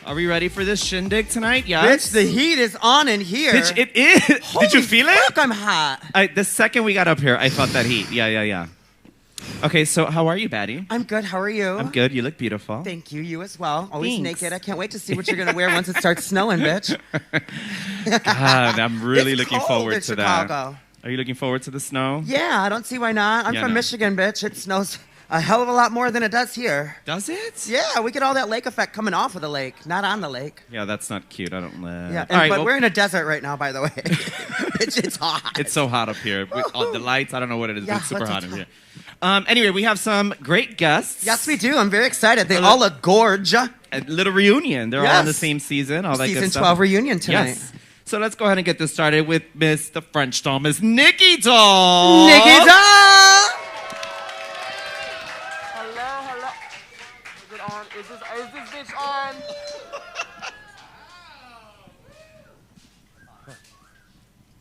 Are we ready for this shindig tonight? Yes. Bitch, the heat is on in here. Bitch, it is. Did you feel it? I'm hot. The second we got up here, I felt that heat. Yeah. Okay, so how are you, Batty? I'm good. How are you? I'm good. You look beautiful. Thank you. You as well. Always Thanks. naked. I can't wait to see what you're going to wear once it starts snowing, bitch. God, I'm really It's looking cold forward in to Chicago. that. Are you looking forward to the snow? Yeah, I don't see why not. I'm from Michigan, bitch. It snows a hell of a lot more than it does here. Does it? Yeah, we get all that lake effect coming off of the lake, not on the lake. Yeah, that's not cute. I don't live. Yeah, All right, but well, we're in a desert right now, by the way. Bitch, it's hot. it's so hot up here. With all the lights, I don't know what it is, but Yeah, it's super let's hot in talk. here. Anyway, we have some great guests. Yes, we do. I'm very excited. They all look gorge. A little reunion. They're all Yes. in the same season. All that Season good stuff. 12 reunion tonight. Yes. So let's go ahead and get this started with Miss the French doll, Miss Nicky doll. Nicky doll! Hello. Is it on? Is this bitch on?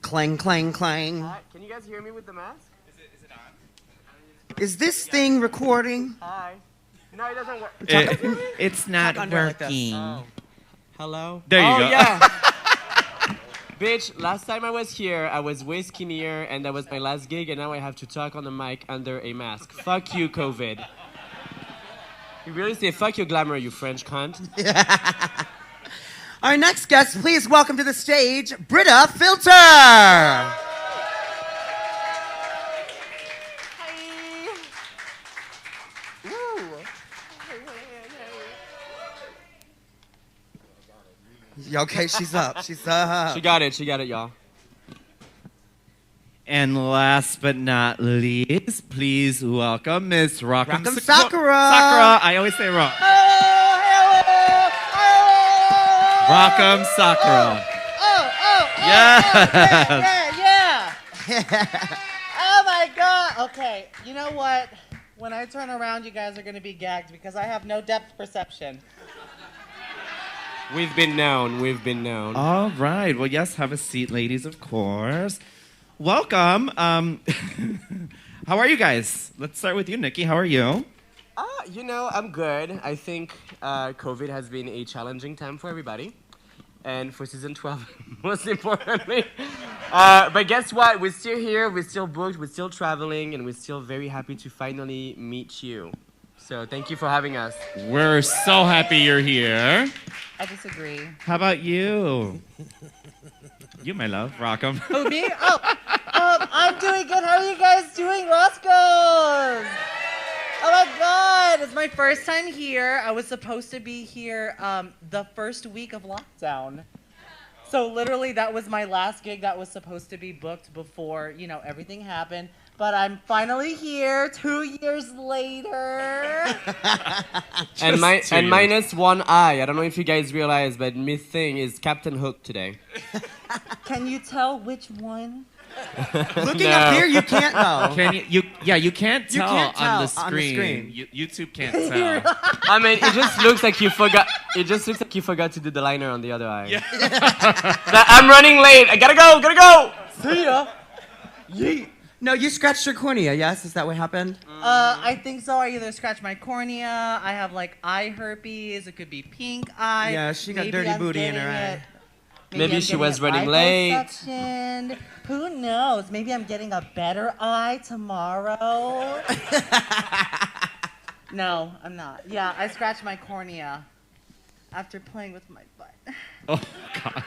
Clang, clang, clang. Hi, can you guys hear me with the mask? Is it on? Is this thing recording? Hi. No, it doesn't work. It's not Talk under like this. working. Oh. Hello? There you go. Yeah. Bitch, last time I was here, I was way skinnier, and that was my last gig, and now I have to talk on the mic under a mask. Fuck you, COVID. You really say fuck your glamour, you French cunt. Our next guest, please welcome to the stage, Brita Filter. Okay, she's up. She's up. She got it, y'all. And last but not least, please welcome Miss Rockham Sakura. Sakura. I always say wrong. Rockham Sakura. Yeah. Oh my God. Okay, you know what? When I turn around, you guys are going to be gagged because I have no depth perception. We've been known. All right. Well, yes, have a seat, ladies, of course. Welcome. How are you guys? Let's start with you, Nicky. How are you? I'm good. I think COVID has been a challenging time for everybody. And for season 12, most importantly. But guess what? We're still here, we're still booked, we're still traveling, and we're still very happy to finally meet you. So thank you for having us. We're so happy you're here. I disagree. How about you? You, my love. Rockham. Who, me? I'm doing good. How are you guys doing, Roscoe? Oh my God, it's my first time here. I was supposed to be here the first week of lockdown. So literally that was my last gig that was supposed to be booked before, everything happened. But I'm finally here 2 years later. and minus one eye. I don't know if you guys realize, but Miss Thing is Captain Hook today. Can you tell which one? Looking up here, you can't know. Can you? You can't tell, can't tell on the screen. YouTube can't tell. I mean, it just looks like you forgot. It just looks like you forgot to do the liner on the other eye. Yeah. I'm running late. I gotta go. See ya. Yeet. No, you scratched your cornea, yes? Is that what happened? I think so. I either scratched my cornea, I have eye herpes, it could be pink eye. Yeah, she got Maybe dirty I'm booty in getting her eye. it- Maybe I'm she getting was it running late. liposuction. Who knows? Maybe I'm getting a better eye tomorrow. No, I'm not. Yeah, I scratched my cornea after playing with my butt. Oh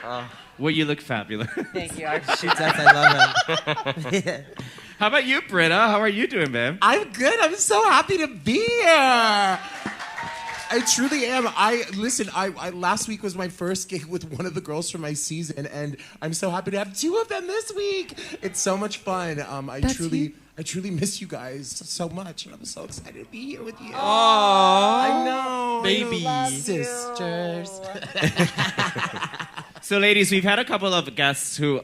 God. Well, you look fabulous. Thank you. She does, I love it. How about you, Brita? How are you doing, babe? I'm good. I'm so happy to be here. I truly am. I last week was my first gig with one of the girls from my season, and I'm so happy to have two of them this week. It's so much fun. I truly miss you guys so much, and I'm so excited to be here with you. Aww. I know, baby sisters. So, ladies, we've had a couple of guests who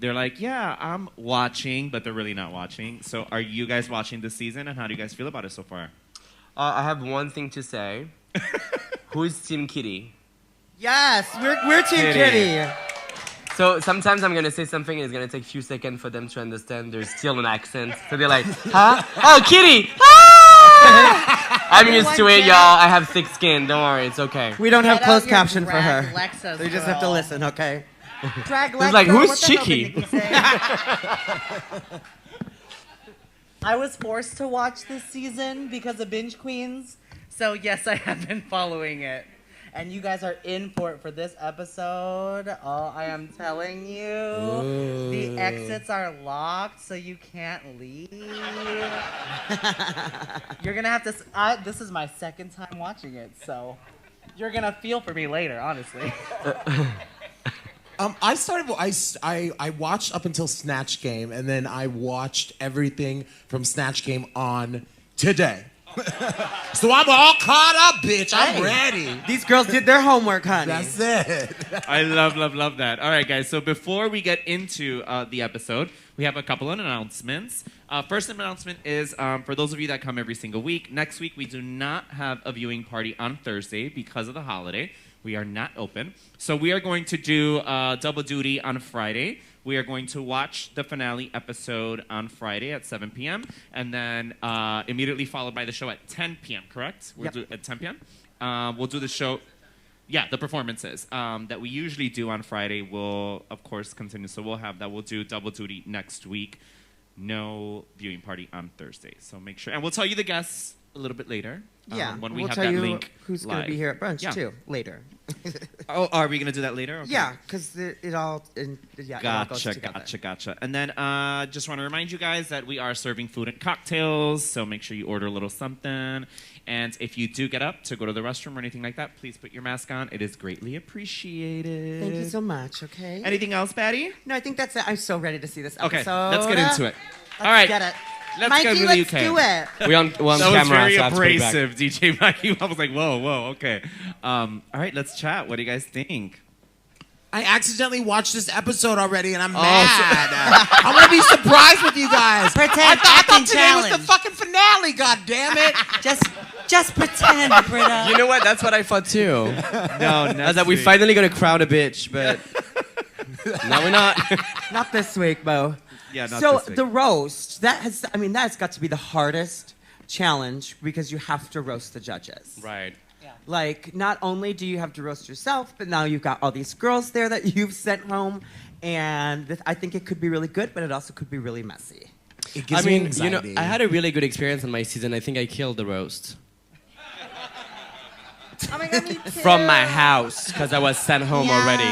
they're like, yeah, I'm watching, but they're really not watching. So, are you guys watching this season, and how do you guys feel about it so far? I have one thing to say. Who's Team Kitty? Yes, we're Team Kitty. So sometimes I'm gonna say something and it's gonna take a few seconds for them to understand there's still an accent. So they're like, huh? Oh, Kitty! Ah! I'm used to it, y'all. I have thick skin. Don't worry, it's okay. We don't have Get out closed your caption for drag her. Lexus, So you just have to girl. listen, okay? Drag It's like, Lexus, who's what the hell did Chicky? Nicky say? I was forced to watch this season because of Binge Queens. So yes, I have been following it. And you guys are in for it for this episode. Oh, I am telling you. The exits are locked, so you can't leave. You're going to have to... this is my second time watching it, so... You're going to feel for me later, honestly. I watched up until Snatch Game, and then I watched everything from Snatch Game on today. So I'm all caught up, bitch. I'm ready. These girls did their homework, honey. That's it. I love that. All right, guys. So before we get into the episode, we have a couple of announcements. First announcement is for those of you that come every single week. Next week, we do not have a viewing party on Thursday because of the holiday. We are not open. So we are going to do double duty on Friday. We are going to watch the finale episode on Friday at 7 p.m. and then immediately followed by the show at 10 p.m., correct? We'll do at 10 p.m. We'll do the show. Yeah, the performances that we usually do on Friday will, of course, continue. So we'll have that. We'll do double duty next week. No viewing party on Thursday. So make sure. And we'll tell you the guests a little bit later. Yeah, When we we'll have tell that you link who's going to live. be here at brunch, Yeah. too, later. Oh, are we going to do that later? Okay. Yeah, because it all goes Gotcha, together. gotcha. And then just want to remind you guys that we are serving food and cocktails, so make sure you order a little something. And if you do get up to go to the restroom or anything like that, please put your mask on. It is greatly appreciated. Thank you so much, okay? Anything else, Batty? No, I think that's it. I'm so ready to see this Okay, episode. let's get into it. Let's All right. get it. Let's Mikey, go to the let's UK. do it. We're on That was camera, very so I have to put it back. abrasive, DJ Mikey. I was like, whoa, okay. All right, let's chat. What do you guys think? I accidentally watched this episode already, and I'm mad. I want to be surprised with you guys. Pretend I thought acting today was the challenge. fucking finale. God damn it! Just pretend, Britta. You know what? That's what I thought too. No, I was like, we finally gonna crown a bitch, but now we're not. Not this week, Bo. Yeah, not so this week. the roast, that's got to be the hardest challenge because you have to roast the judges. Right. Like, not only do you have to roast yourself, but now you've got all these girls there that you've sent home, and I think it could be really good, but it also could be really messy. It gives I me mean, anxiety. I had a really good experience on my season. I think I killed the roast Oh my God, me too. from my house because I was sent home already.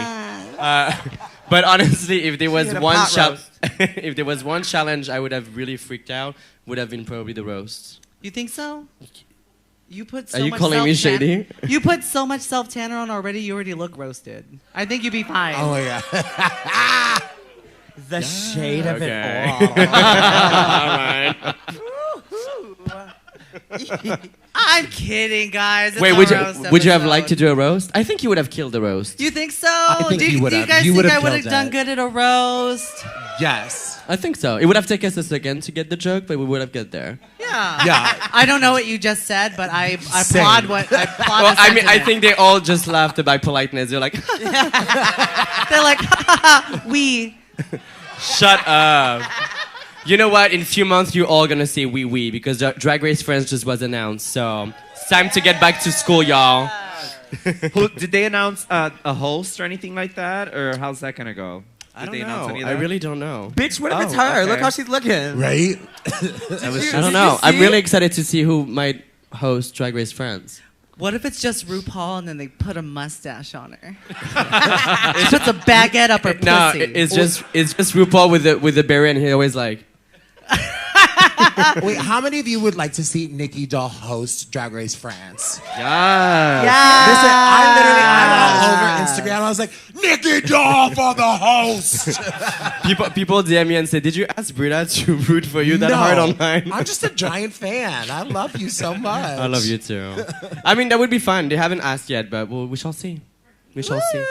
But honestly, if there was had a one pot roast. if there was one challenge I would have really freaked out, would have been probably the roast. You think so? You put so Are you much calling me self-tan- shady? You put so much self-tanner on already, you already look roasted. I think you'd be fine. Oh my god. The shade of Okay. it all. I'm kidding, guys. It's Wait, a would you have roast liked to episode. do a roast? I think you would have killed the roast. You think so? think do you you would've. guys You think would've I would have killed done it. good at a roast? Yes. I think so. It would have taken us a second to get the joke, but we would have get there. Yeah. Yeah. I don't know what you just said, but I Same. applaud what I applaud Well, the I mean, I sentiment. think they all just laughed about politeness. They're like, They're like, we. shut up. You know what? In a few months, you're all gonna say we because Drag Race Friends just was announced. So it's time to get back to school, y'all. Did they announce a host or anything like that, or how's that gonna go? I Did don't they announce know. any of I that? really don't know. Bitch, what if it's Oh, her? okay. Look how she's looking. Right? I don't know. I'm really excited to see who might host Drag Race Friends. What if it's just RuPaul and then they put a mustache on her? She puts a baguette up her pussy. No, it's just RuPaul with the berry, and he always like. Wait, how many of you would like to see Nicky Doll host Drag Race France? Yeah. Listen, I'm all over Instagram. I was like, Nicky Doll for the host. People DM me and say, "Did you ask Brita to root for you that hard online?" I'm just a giant fan. I love you so much. I love you too. I mean, that would be fun. They haven't asked yet, but we shall see. We shall see.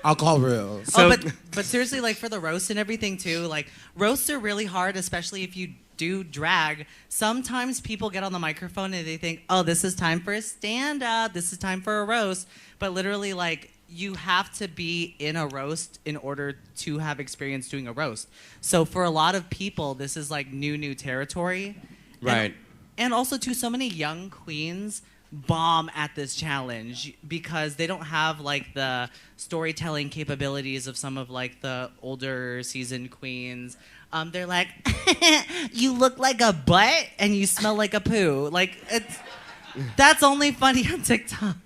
I'll call Rue. So- but seriously, like for the roast and everything too, like roasts are really hard, especially if you do drag. Sometimes people get on the microphone and they think, oh, this is time for a stand-up, this is time for a roast. But literally, like, you have to be in a roast in order to have experience doing a roast. So for a lot of people, this is like new territory. Right. And also, too, so many young queens bomb at this challenge because they don't have like the storytelling capabilities of some of like the older seasoned queens. They're like, you look like a butt and you smell like a poo. Like that's only funny on TikTok.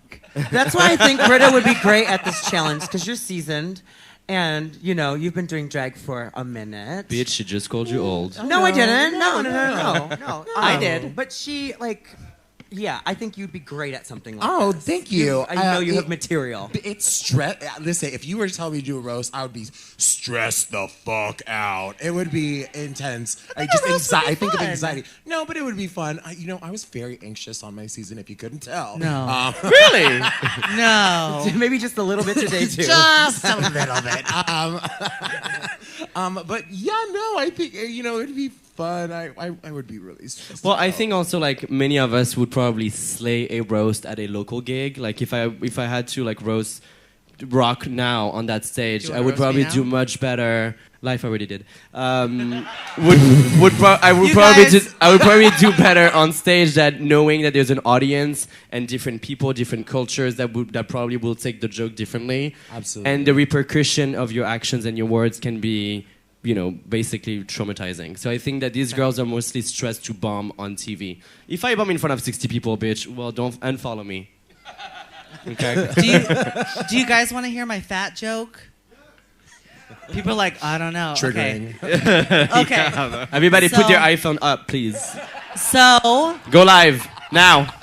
That's why I think Brita would be great at this challenge because you're seasoned. And, you know, you've been doing drag for a minute. Bitch, she just called you old. No, I didn't. No. I did. But she, like, yeah, I think you'd be great at something like Oh, this. thank you. I know you have material. It's stress. Listen, if you were to tell me to do a roast, I would be stressed the fuck out. It would be intense. I think of anxiety. No, but it would be fun. I was very anxious on my season, if you couldn't tell. No. Really? No. Maybe just a little bit today, too. Just a little bit. But yeah, no, I think it'd be fun. I would be really stressed. Well, I think also like many of us would probably slay a roast at a local gig. Like if I had to like roast Rock now on that stage, I would probably do much better. Life already did. I would probably do better on stage that knowing that there's an audience and different people, different cultures that probably will take the joke differently. Absolutely. And the repercussion of your actions and your words can be, basically traumatizing. So I think that these girls are mostly stressed to bomb on TV. If I bomb in front of 60 people, bitch, well, don't unfollow me. Okay. Do you guys want to hear my fat joke? People are like, I don't know. Triggering. Okay. Everybody put their iPhone up, please. So Go live now.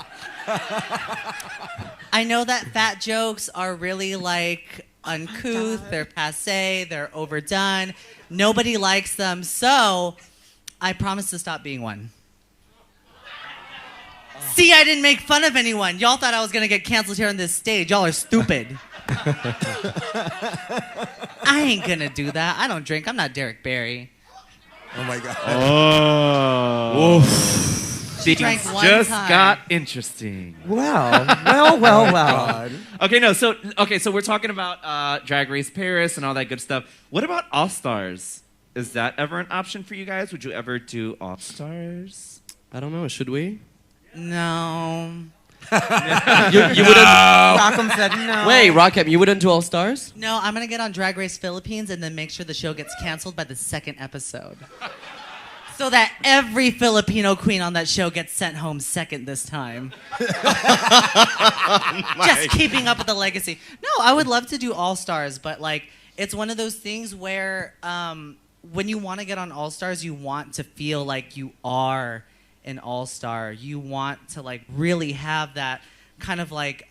I know that fat jokes are really like uncouth, they're passé, they're overdone. Nobody likes them, so I promise to stop being one. See, I didn't make fun of anyone. Y'all thought I was gonna get canceled here on this stage. Y'all are stupid. I ain't gonna do that. I don't drink. I'm not Derek Barry. Oh my god. Oh. Things drank one just time. got interesting. Well. So we're talking about Drag Race Paris and all that good stuff. What about All Stars? Is that ever an option for you guys? Would you ever do All Stars? I don't know. Should we? No. You wouldn't. Rockham said no. Wait, Rock'em, you wouldn't do All Stars? No, I'm gonna get on Drag Race Philippines and then make sure the show gets canceled by the second episode. So that every Filipino queen on that show gets sent home second this time. Just keeping up with the legacy. No, I would love to do All Stars, but like it's one of those things where when you want to get on All Stars, you want to feel like you are an all-star. You want to like really have that kind of like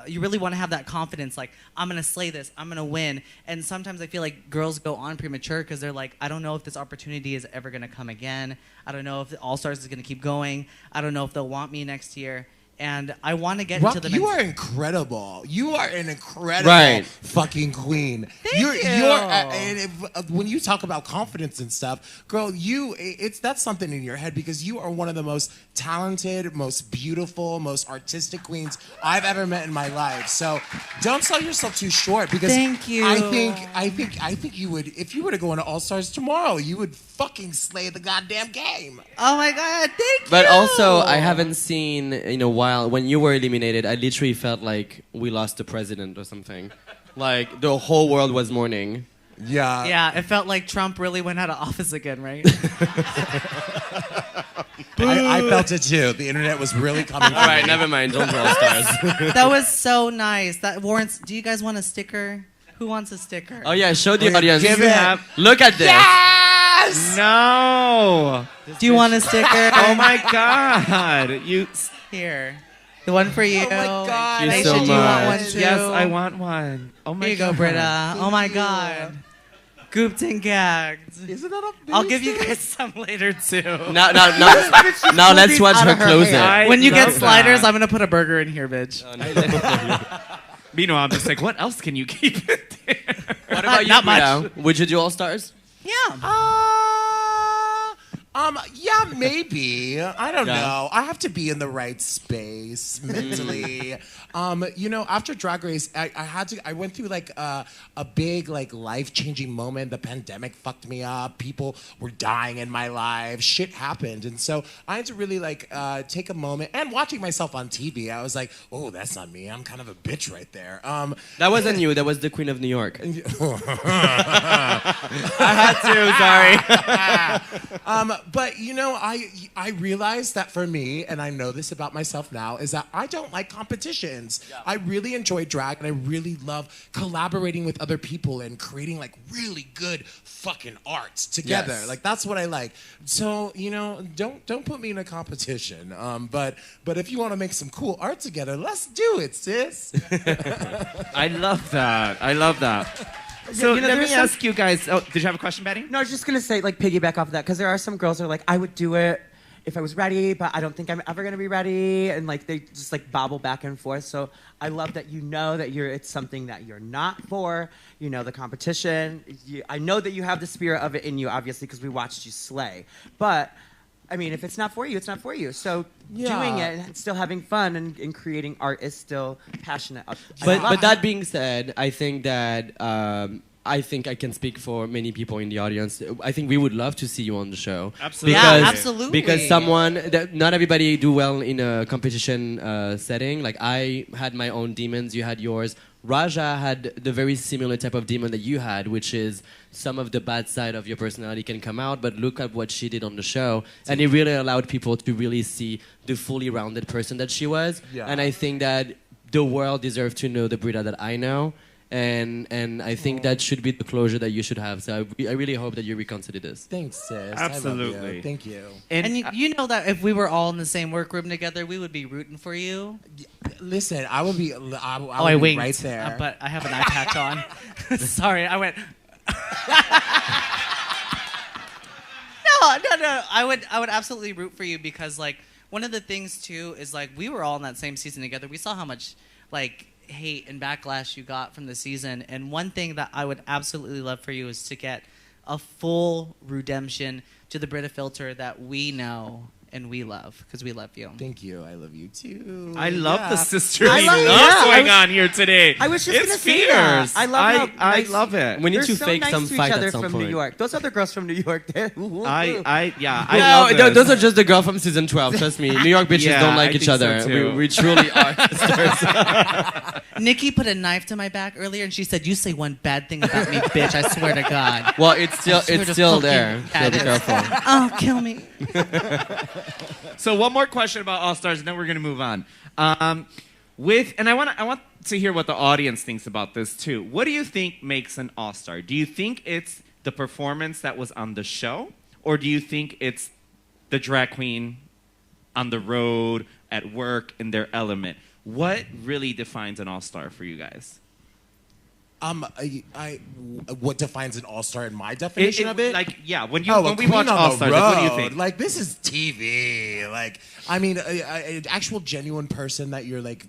you really want to have that confidence, like I'm gonna slay this, I'm gonna win. And sometimes I feel like girls go on premature because they're like, I don't know if this opportunity is ever gonna come again. I don't know if the All Stars is gonna keep going. I don't know if they'll want me next year. And I want to get Rock, into the you are incredible. You are an incredible fucking queen. Thank you. When you talk about confidence and stuff, girl, that's something in your head because you are one of the most talented, most beautiful, most artistic queens I've ever met in my life. So don't sell yourself too short because thank you. I think you would, if you were to go into All Stars tomorrow, you would fucking slay the goddamn game. Oh my God, thank you. But also, I haven't seen in a while. When you were eliminated, I literally felt like we lost the president or something. Like the whole world was mourning. Yeah. Yeah, it felt like Trump really went out of office again, right? I felt it too. The internet was really coming. All right, never mind. Don't do All Stars. That was so nice. That warrants. Do you guys want a sticker? Who wants a sticker? Oh yeah, show the audience. Give it. Look at this. Yes! No. Do you want a sticker? Oh my God. You. Here. The one for you. Oh my God. Thank you Naysha, so do you want much. one too? Yes, I want one. Oh my Here you God. go, Britta. Oh my God. Gooped and gagged. Isn't that a I'll give you guys some later too. Now let's watch her close it. When you get love sliders, that. I'm gonna put a burger in here, bitch. Meanwhile, I'm just like, what else can you keep in there? What about you, Not Britta? much. Would you do All Stars? Yeah. Yeah, maybe. I don't know. I have to be in the right space mentally. After Drag Race, I went through like a big like life-changing moment. The pandemic fucked me up. People were dying in my life. Shit happened, and so I had to really like take a moment. And watching myself on TV, I was like, oh, that's not me. I'm kind of a bitch right there. That wasn't you. That was the Queen of New York. I had to. Sorry. But I realized that for me, and I know this about myself now, is that I don't like competitions. Yeah. I really enjoy drag, and I really love collaborating with other people and creating like really good fucking art together. Yes. Like that's what I like. So don't put me in a competition. But if you want to make some cool art together, let's do it, sis. I love that. I love that. So let me ask you guys. Oh, did you have a question, Batty? No, I was just gonna say, like, piggyback off of that, because there are some girls that are like, I would do it if I was ready, but I don't think I'm ever gonna be ready, and like they just like bobble back and forth. So I love that it's something that you're not for. The competition. I know that you have the spirit of it in you, obviously, because we watched you slay. But I mean, if it's not for you, it's not for you. So doing it and still having fun and creating art is still passionate. But that being said, I think that I think I can speak for many people in the audience. I think we would love to see you on the show. Absolutely. Absolutely. Because not everybody do well in a competition setting. Like I had my own demons, you had yours. Raja had the very similar type of demon that you had, which is some of the bad side of your personality can come out, but look at what she did on the show. And it really allowed people to really see the fully rounded person that she was. Yeah. And I think that the world deserves to know the Brita that I know. And I think that should be the closure that you should have. So I really hope that you reconsider this. Thanks, sis. Absolutely. I love you. Thank you. And you know that if we were all in the same workroom together, we would be rooting for you. Listen, I would be. I winked right there. But I have an eye patch on. Sorry, I went. No. I would absolutely root for you because like one of the things too is like we were all in that same season together. We saw how much like hate and backlash you got from the season, and one thing that I would absolutely love for you is to get a full redemption to the Brita filter that we know and we love, because we love you. Thank you. I love you too. I love the sisterly love going on here today. I was just it's gonna say that. I love it. We need to so fake nice some to fight each other at some from point. New York. Those other girls from New York. I love this. Those are just the girl from season 12. Trust me, New York bitches don't like each other. So we truly are sisters. Nikki put a knife to my back earlier, and she said, "You say one bad thing about me, bitch. I swear to God." Well, it's still there. So be careful. Oh, kill me. So one more question about All Stars, and then we're going to move on. And I want to hear what the audience thinks about this too. What do you think makes an All Star? Do you think it's the performance that was on the show, or do you think it's the drag queen on the road, at work, in their element? What really defines an All Star for you guys? What defines an all-star in my definition of it? Like, yeah, when we watch All Stars, like, what do you think? Like, this is TV. Like, I mean, an actual genuine person that you're like,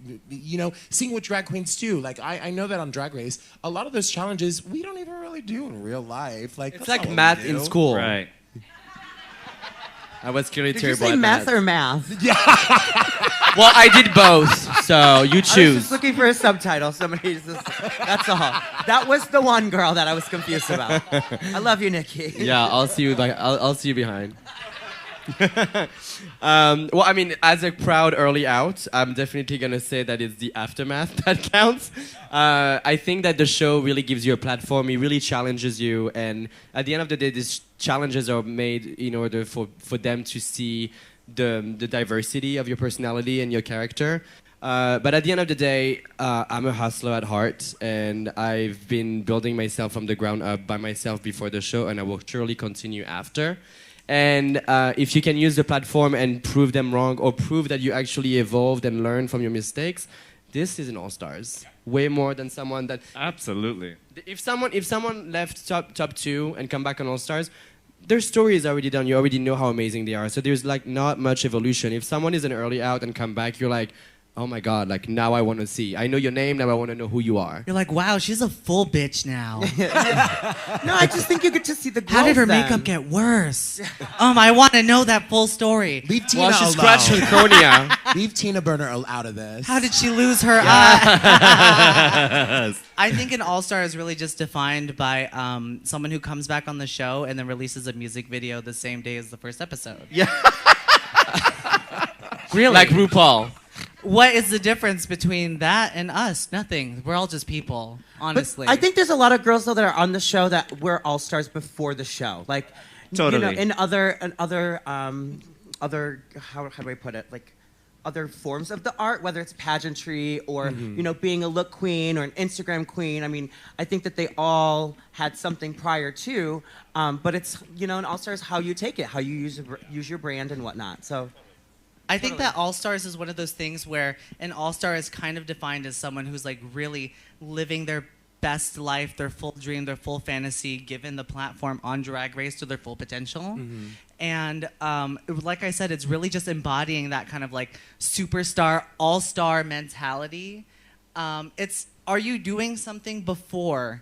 seeing what drag queens do. Like, I know that on Drag Race, a lot of those challenges we don't even really do in real life. Like, it's like math in school, right? I was clearly Did terrible you say at meth that. or math? Yeah. Well, I did both, so you I was choose. just looking for a subtitle. That's all. That was the one girl that I was confused about. I love you, Nikki. Yeah, I'll see you. I'll see you behind. Well, I mean, as a proud early out, I'm definitely gonna say that it's the aftermath that counts. I think that the show really gives you a platform. It really challenges you, and at the end of the day, these challenges are made in order for them to see the diversity of your personality and your character. But at the end of the day, I'm a hustler at heart, and I've been building myself from the ground up by myself before the show, and I will surely continue after. And if you can use the platform and prove them wrong, or prove that you actually evolved and learned from your mistakes, this is an All Stars. Way more than someone that... Absolutely. If someone left top 2 and come back on All Stars, their story is already done. You already know how amazing they are. So there's like not much evolution. If someone is an early out and come back, you're like, oh my God, like now I want to see. I know your name, now I want to know who you are. You're like, wow, she's a full bitch now. No, I just think you get to see the girls. How did her then. makeup get worse? I want to know that full story. Leave Tina Well, she alone. scratched her cornea. Leave Tina Burner out of this. How did she lose her eye? I think an all-star is really just defined by someone who comes back on the show and then releases a music video the same day as the first episode. Yeah. Really? Like RuPaul. What is the difference between that and us? Nothing. We're all just people, honestly. But I think there's a lot of girls though that are on the show that were all stars before the show. Like, Totally. you know, in other how do I put it? Like other forms of the art, whether it's pageantry or you know being a look queen or an Instagram queen. I mean, I think that they all had something prior to, but it's you know, an all star is how you take it, how you use your brand and whatnot. So. I think that All-Stars is one of those things where an All-Star is kind of defined as someone who's like really living their best life, their full dream, their full fantasy, given the platform on Drag Race to their full potential. And like I said, it's really just embodying that kind of like superstar, all-star mentality. Are you doing something before?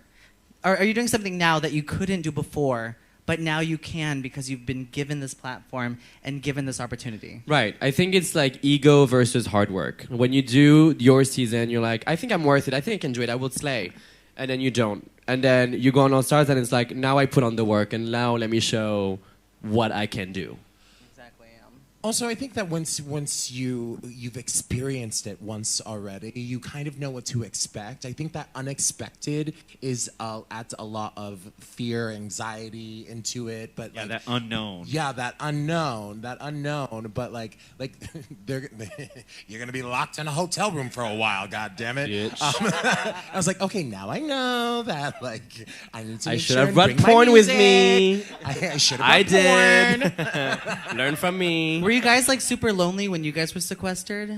Are you doing something now that you couldn't do before? But now you can because you've been given this platform and given this opportunity. Right. I think it's like ego versus hard work. When you do your season, you're like, I think I'm worth it. I think I can do it. I will slay. And then you don't. And then you go on All Stars and it's like, now I put on the work and now let me show what I can do. Exactly. Also, I think that once you've experienced it once already, you kind of know what to expect. I think that unexpected adds a lot of fear, anxiety into it. But Yeah, like, that unknown. Yeah, that unknown. But like you're gonna be locked in a hotel room for a while. God damn it! I was like, okay, now I know that. Like, I need to. I make should sure have and brought bring my porn with music. me. I should I have. Porn. did. Learn from me. Were you guys like super lonely when you guys were sequestered?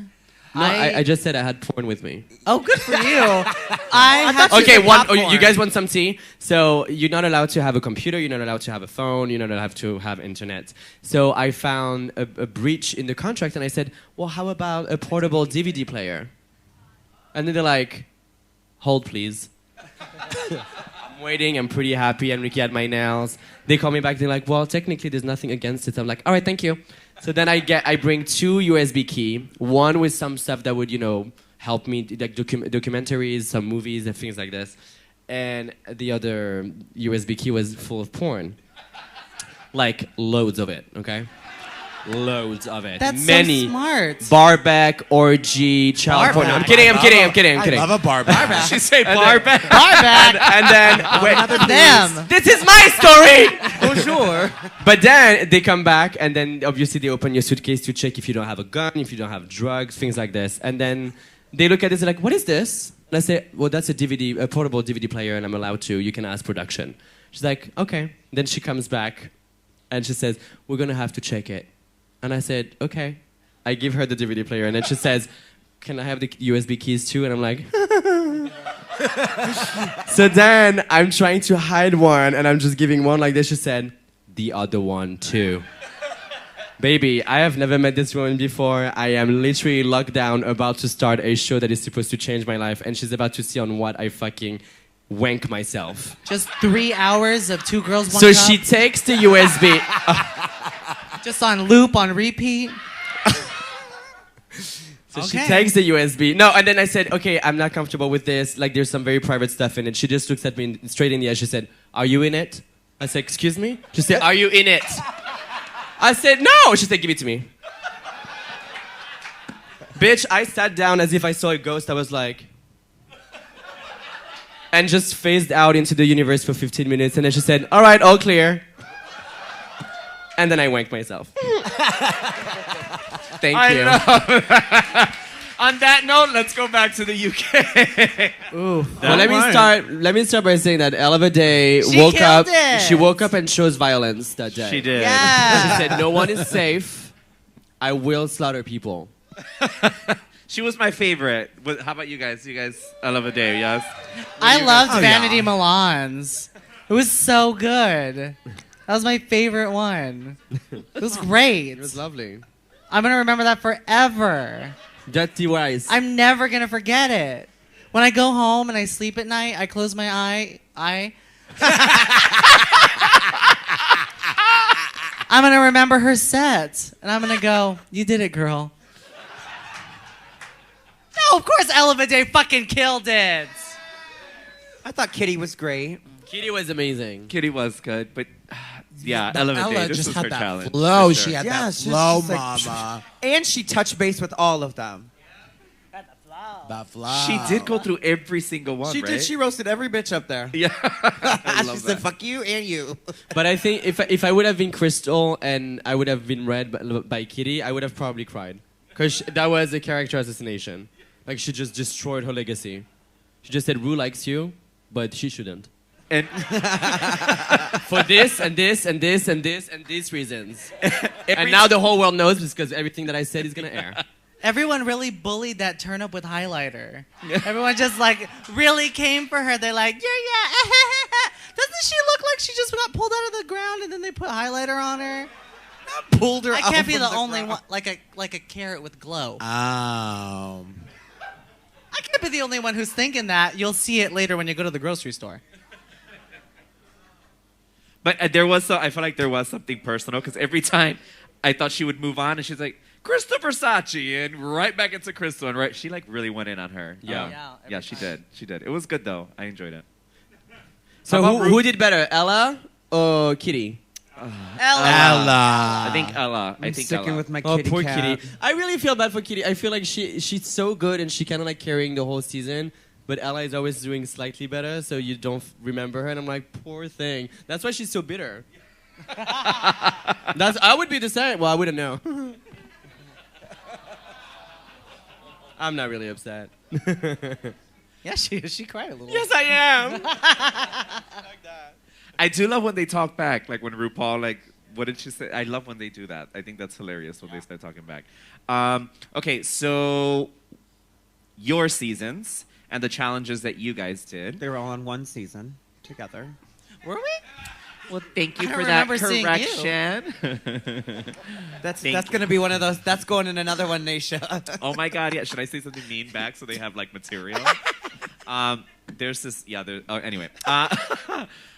No, I just said I had porn with me. Oh, good for you. I had Okay, popcorn. you guys want some tea? So you're not allowed to have a computer, you're not allowed to have a phone, you're not allowed to have internet. So I found a breach in the contract and I said, well, how about a portable DVD player? And then they're like, hold please. I'm waiting, I'm pretty happy, I'm Nicky at my nails. They call me back, they're like, well, technically there's nothing against it. I'm like, all right, thank you. So then I bring 2 USB key, one with some stuff that would, you know, help me, like documentaries, some movies and things like this. And the other USB key was full of porn. Like loads of it, okay? Loads of it. That's many. so smart. Barback, orgy, child porn. No, I'm kidding. I love a bar back. She say barback. And then wait, Them. this is my story. Bonjour. But then they come back, and then obviously they open your suitcase to check if you don't have a gun, if you don't have drugs, things like this. And then they look at this and like, what is this? And I say, well, that's a portable DVD player, and I'm allowed to. You can ask production. She's like, okay. Then she comes back, and she says, we're gonna have to check it. And I said, okay. I give her the DVD player, and then she says, can I have the USB keys too? And I'm like, so then I'm trying to hide one, and I'm just giving one like this. She said, the other one too. Baby, I have never met this woman before. I am literally locked down, about to start a show that is supposed to change my life, and she's about to see on what I fucking wank myself. Just 3 hours of 2 girls, 1 So cup? she takes the USB. Just on loop, on repeat. So she Okay. takes the USB. No, and then I said, okay, I'm not comfortable with this. Like, there's some very private stuff in it. She just looks at me straight in the eye. She said, are you in it? I said, excuse me? She said, are you in it? I said, no. She said, give it to me. Bitch, I sat down as if I saw a ghost. I was like... And just phased out into the universe for 15 minutes. And then she said, all right, all clear. And then I wanked myself. Thank you. On that note, let's go back to the UK. Well, let me start by saying that Elle of a Day She woke killed up. it. She woke up and chose violence that day. She did. Yeah. She said, "No one is safe. I will slaughter people." She was my favorite. How about you guys? You guys, I love a day, yes? I loved Oh, Vanity yeah. Milan's. It was so good. That was my favorite one. It was great. It was lovely. I'm going to remember that forever. Dirty wise. I'm never gonna forget it. When I go home and I sleep at night, I close my eye. I'm gonna remember her set, and I'm gonna go, "You did it, girl." No, of course, Elephant Day fucking killed it. I thought Kitty was great. Kitty was amazing. Kitty was good, but yeah, But Element Ella Day. This just was had her that challenge. flow. for She sure. had Yeah, that she's flow, just like- mama. And she touched base with all of them. That flow. She did go through every single one, She right? did. She roasted every bitch up there. Yeah. I She love said, that. "Fuck you and you." But I think if I would have been Crystal and I would have been read by Kitty, I would have probably cried. Because that was a character assassination. Like, she just destroyed her legacy. She just said, Rue likes you, but she shouldn't. And For this and this and this and this and these reasons. And now the whole world knows because everything that I said is going to air. Everyone really bullied that turnip with highlighter. Everyone just like really came for her. They're like, yeah. Doesn't she look like she just got pulled out of the ground and then they put highlighter on her? Pulled her. I out can't be from the only ground. one, like a carrot with glow. Oh. I can't be the only one who's thinking that. You'll see it later when you go to the grocery store. But I feel like there was something personal because every time I thought she would move on and she's like, Christopher Versace, and right back into Crystal, and right, she like really went in on her. Yeah. Yeah, she did. She did. It was good though. I enjoyed it. So How about who did better, Ella or Kitty? Ella. I think Ella. I'm sticking with my Oh, kitty poor cat. Kitty. I really feel bad for Kitty. I feel like she's so good and she kind of like carrying the whole season. But Ella is always doing slightly better, so you don't remember her. And I'm like, poor thing. That's why she's so bitter. I would be the same. Well, I wouldn't know. I'm not really upset. Yeah, she cried a little. Yes, I am. I do love when they talk back, like when RuPaul, like, what did she say? I love when they do that. I think that's hilarious when they start talking back. Okay, so your seasons and the challenges that you guys did. They were all on one season together. Were we? Well, thank you I for don't that remember seeing you. correction. That's Thank gonna be one of those. That's going in another one, Naysha. Oh my God, yeah. Should I say something mean back so they have like material? There's this, yeah, anyway.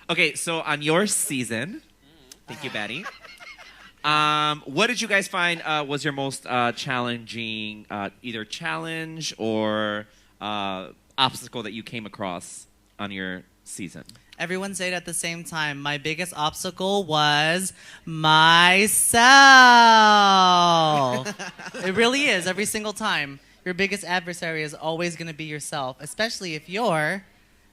Okay, so on your season, thank you, Batty. What did you guys find was your most challenging, either challenge or obstacle that you came across on your season? Everyone say it at the same time. My biggest obstacle was myself. It really is, every single time. Your biggest adversary is always going to be yourself, especially if you're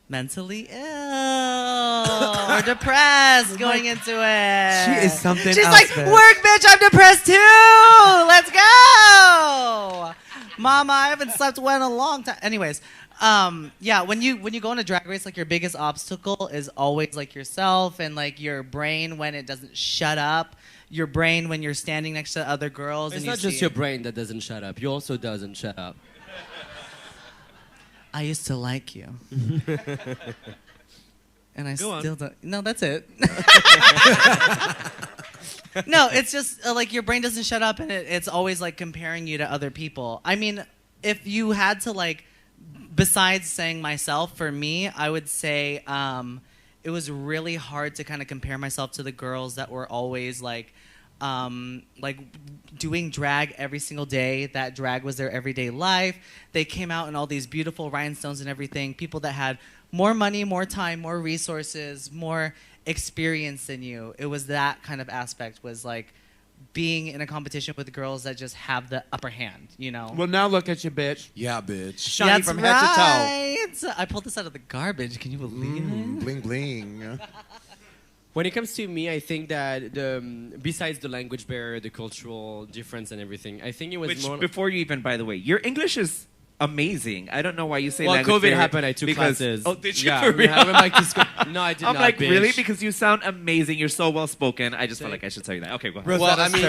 mentally ill or depressed going into it. She is something She's else, like, bitch. work, bitch, I'm depressed too. Let's go. Mama, I haven't slept well in a long time. Anyways, yeah, when you go on a drag race, like your biggest obstacle is always like yourself and like your brain when it doesn't shut up. Your brain when you're standing next to other girls. It's and you not just see your brain that doesn't shut up. You also doesn't shut up. I used to like you. And I Go still on. don't. No, that's it. No, it's just like your brain doesn't shut up and it's always like comparing you to other people. I mean, if you had to like, besides saying myself, for me, I would say it was really hard to kind of compare myself to the girls that were always like doing drag every single day. That drag was their everyday life. They came out in all these beautiful rhinestones and everything. People that had more money, more time, more resources, more experience than you. It was that kind of aspect, was like being in a competition with girls that just have the upper hand, you know? Well, now look at you, bitch. Yeah, bitch. Shiny That's from head to toe. right. I pulled this out of the garbage. Can you believe it? Bling bling. When it comes to me, I think that besides the language barrier, the cultural difference and everything, I think it was Which, more... before you even, by the way, your English is amazing. I don't know why you say Well, language COVID barrier happened. I took because- classes. Oh, did you? Yeah, For we real? haven't like this. No, I did I'm not. like, bitch. really? Because you sound amazing. You're so well spoken. I just felt like I should tell you that. Okay, go ahead. Well, I Rosetta's mean,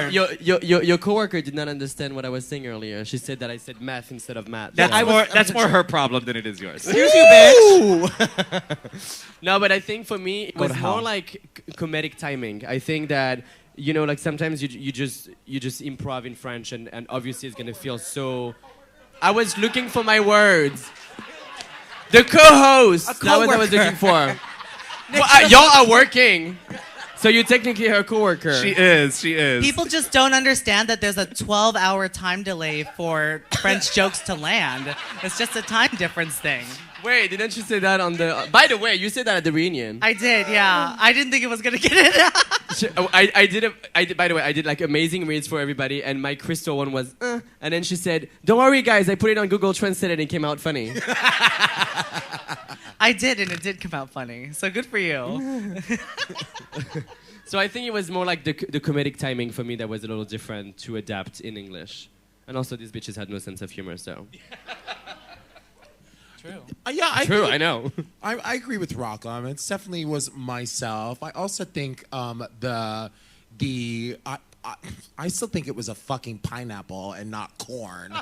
turn. your coworker did not understand what I was saying earlier. She said that I said math instead of math. That's more her problem than it is yours. Excuse you, bitch. No, but I think for me it Go was to more hell. like comedic timing. I think that like sometimes you just improv in French and obviously it's gonna feel so I was looking for my words. The co-host. That was what I was looking for. Well, y'all are working. So you're technically her coworker. She is. People just don't understand that there's a 12-hour time delay for French jokes to land. It's just a time difference thing. Wait, didn't you say that on the... By the way, you said that at the reunion. I did, yeah. I didn't think it was going to get it. By the way, I did like amazing reads for everybody, and my crystal one was, and then she said, don't worry guys, I put it on Google Translate and it came out funny. I did, and it did come out funny. So good for you. So I think it was more like the comedic timing for me that was a little different to adapt in English. And also these bitches had no sense of humor, so... True. I know. I agree with Rocco. It definitely was myself. I also think I still think it was a fucking pineapple and not corn.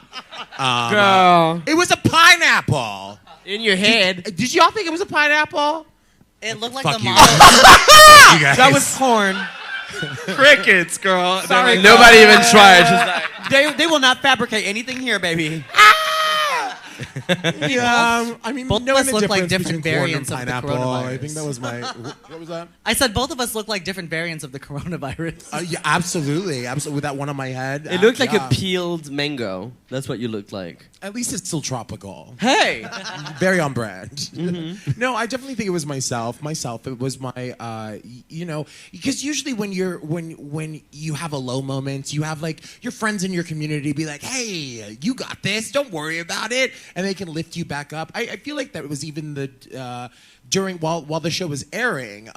Girl. It was a pineapple. In your head. Did y'all think it was a pineapple? It looked like Fuck the you. model. You guys. That was corn. Crickets, girl. Sorry, Nobody even tried. She's like, They will not fabricate anything here, baby. Yeah, I mean, Both of knowing us the look like difference different between corn and variants of the pineapple, coronavirus. I think that was my. What was that? I said both of us look like different variants of the coronavirus. Yeah, absolutely. With that one on my head. it looked like yeah. a peeled mango. That's what you looked like. At least it's still tropical. Hey! Very on brand. No, I definitely think it was myself. It was my, because usually when you have a low moment, you have like your friends in your community be like, "Hey, you got this. Don't worry about it," and they can lift you back up. I feel like that was even the while the show was airing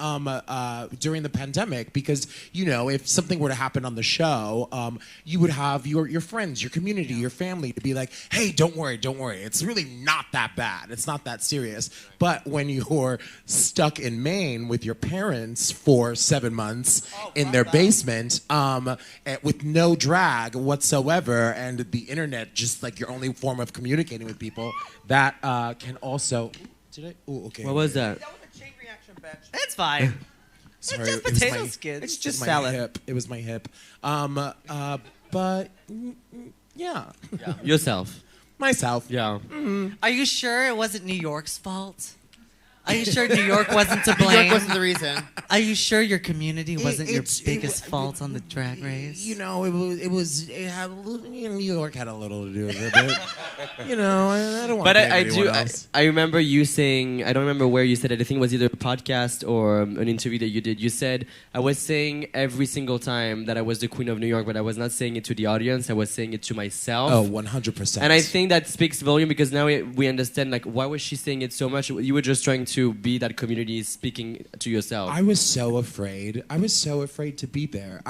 during the pandemic, because if something were to happen on the show, you would have your friends, your community, your family to be like, "Hey, don't worry, it's really not that bad, it's not that serious." But when you're stuck in Maine with your parents for 7 months in their basement with no drag whatsoever, and the internet just like your only form of communicating with people, that can also... Did I? Oh, okay. What was that? That was a chain reaction, bitch. It's fine. Sorry, It's just it was potato my- skins. It's just my salad. hip. It was my hip. But yeah, Yourself. myself. Yeah. Are you sure it wasn't New York's fault? Are you sure New York wasn't to New blame? York wasn't the reason. Are you sure your community wasn't your it's- biggest fault on the drag race? New York had a little to do with it. But, I don't want But to blame I anyone do. else. I remember you saying. I don't remember where you said it. I think it was either a podcast or an interview that you did. You said I was saying every single time that I was the queen of New York, but I was not saying it to the audience. I was saying it to myself. Oh, 100%. And I think that speaks volume, because now we understand, like, why was she saying it so much? You were just trying to be that community, speaking to yourself. I was so afraid. I was so afraid to be there.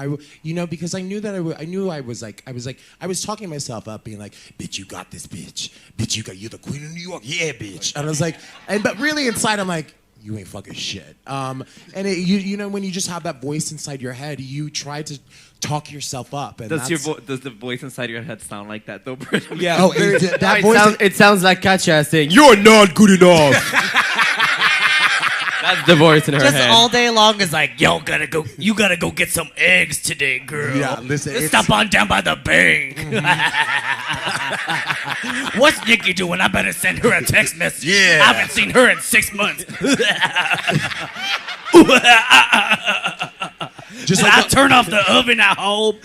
Because I knew that I was talking myself up, being like, "Bitch, you got this, bitch. Bitch, you're the queen of New York. Yeah, bitch." And I was like, but really inside, I'm like, "You ain't fucking shit." And when you just have that voice inside your head, you try to talk yourself up. And Does the voice inside your head sound like that though, Britta? yeah. Oh, that voice. It sounds like Katya saying, "You're not good enough." That's the voice in her Just head. all day long is like, you gotta go get some eggs today, girl. Yeah, listen, Let's it's- stop on down by the bank. What's Nicky doing? I better send her a text message. Yeah. I haven't seen her in 6 months. Just Did like I turn off the oven at home?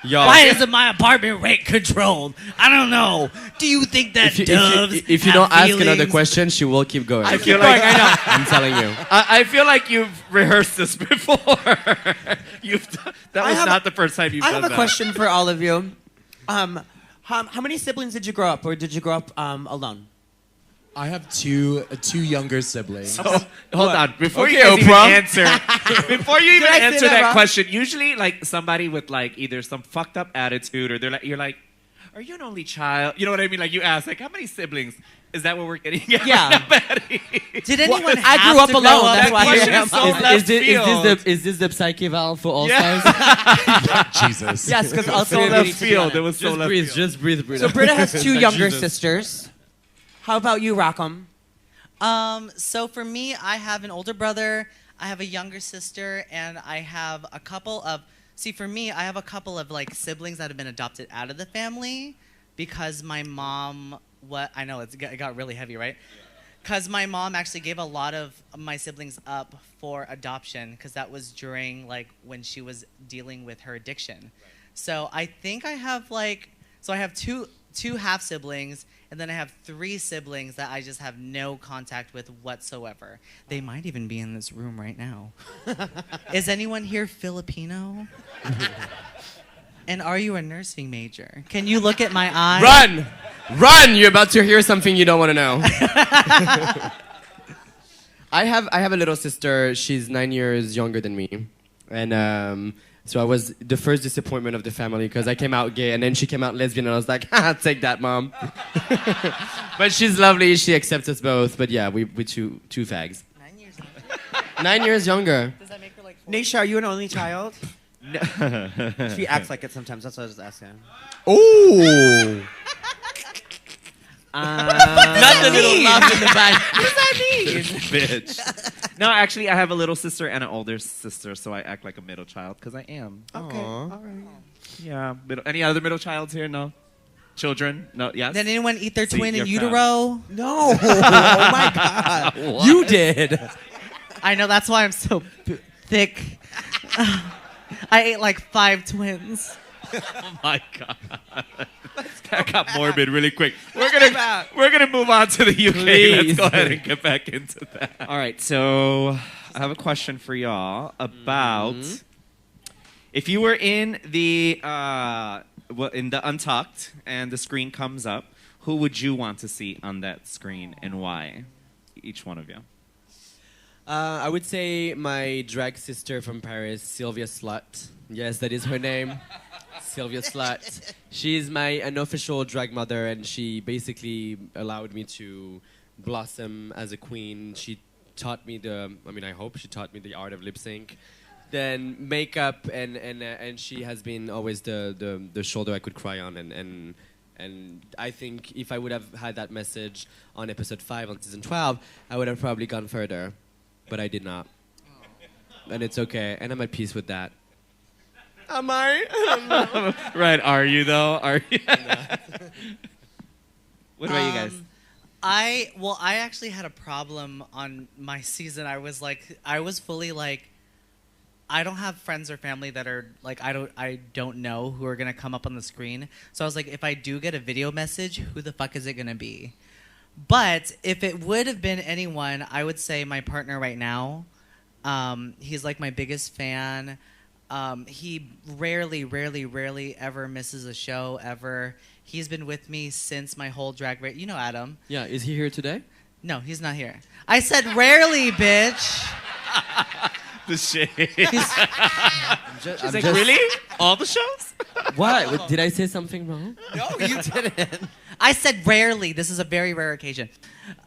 Y'all. Why isn't my apartment rate controlled? I don't know. Do you think that doves if you have don't ask feelings? another question, she will keep going. I feel like I'm telling you. I feel like you've rehearsed this before. That was not the first time you've I done have that. a question for all of you. How many siblings did you grow up, or did you grow up alone? I have two younger siblings. Hold on. Before you Okay, guys even Oprah. answer, before you even I say answer that that wrong? question, usually like somebody with like either some fucked up attitude, or you're like, "Are you an only child?" You know what I mean? Like you ask, like, "How many siblings?" Is that what we're getting at? Yeah. right now, Batty? Did anyone I have grew up to alone, grow up that's That why I question am. is so left field. Is this the psyche valve for all Yeah. stars? Jesus. Yes, because So also left field. It was so Just left breathe, field. just breathe, breathe. So Britta has two Like younger Jesus. sisters. How about you, Rockham? So for me, I have an older brother, I have a younger sister, and I have a couple of See, for me, I have a couple of like siblings that have been adopted out of the family because my mom. I know it got really heavy, right? Because my mom actually gave a lot of my siblings up for adoption because that was during like when she was dealing with her addiction. Right. So I think I have I have two half siblings, and then I have 3 siblings that I just have no contact with whatsoever. They might even be in this room right now. Is anyone here Filipino? And are you a nursing major? Can you look at my eyes? Run! Run! You're about to hear something you don't want to know. I have a little sister. She's 9 years younger than me. And so I was the first disappointment of the family because I came out gay and then she came out lesbian and I was like, take that, Mom. But she's lovely. She accepts us both. But yeah, we two fags. 9 years younger? 9 years younger. Does that make her like 4? Naysha, are you an only child? No. She acts like it sometimes. That's what I was asking. Ooh. Not the little laugh in the back. What does that mean? Bitch. No, actually, I have a little sister and an older sister, so I act like a middle child because I am. Okay. All right. Yeah. Any other middle childs here? No. Children? No. Yes. Did anyone eat their See, twin in you're utero? No. Oh my God. You did. I know. That's why I'm so thick. I ate like 5 twins. Oh my God. That got morbid really quick. We're gonna move on to the UK. Please. Let's go ahead and get back into that. All right, so I have a question for y'all about if you were in the Untucked and the screen comes up, who would you want to see on that screen and why? Each one of you. I would say my drag sister from Paris, Sylvia Slut. Yes, that is her name. Sylvia Slut. She's my unofficial drag mother, and she basically allowed me to blossom as a queen. She taught me I hope she taught me the art of lip sync. Then makeup, and she has been always the shoulder I could cry on, and I think if I would have had that message on episode 5 on season 12, I would have probably gone further. But I did not. And it's okay. And I'm at peace with that. Am I? Right, are you though? Are you? What about you guys? I actually had a problem on my season. I was fully like, I don't have friends or family that are like I don't know who are gonna come up on the screen. So I was like, if I do get a video message, who the fuck is it gonna be? But if it would have been anyone, I would say my partner right now. He's like my biggest fan. He rarely ever misses a show ever. He's been with me since my whole drag race. You know Adam. Yeah, is he here today? No, he's not here. I said rarely, bitch. The shade. She's like, really? All the shows? What? Did I say something wrong? No, you didn't. I said rarely. This is a very rare occasion.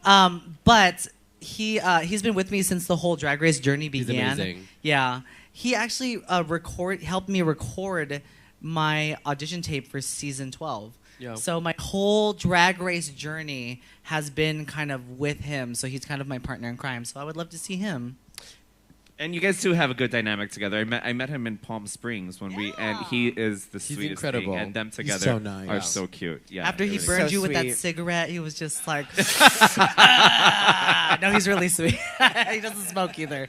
But he's been with me since the whole drag race journey began. He's amazing. Yeah. He actually helped me record my audition tape for season 12. Yeah. So my whole drag race journey has been kind of with him. So he's kind of my partner in crime. So I would love to see him. And you guys two have a good dynamic together. I met him in Palm Springs and he is the He's sweetest incredible. thing, and them together so nice. are so cute. Yeah. After he really. burned So you with that sweet. cigarette, he was just like, no, he's really sweet. He doesn't smoke either.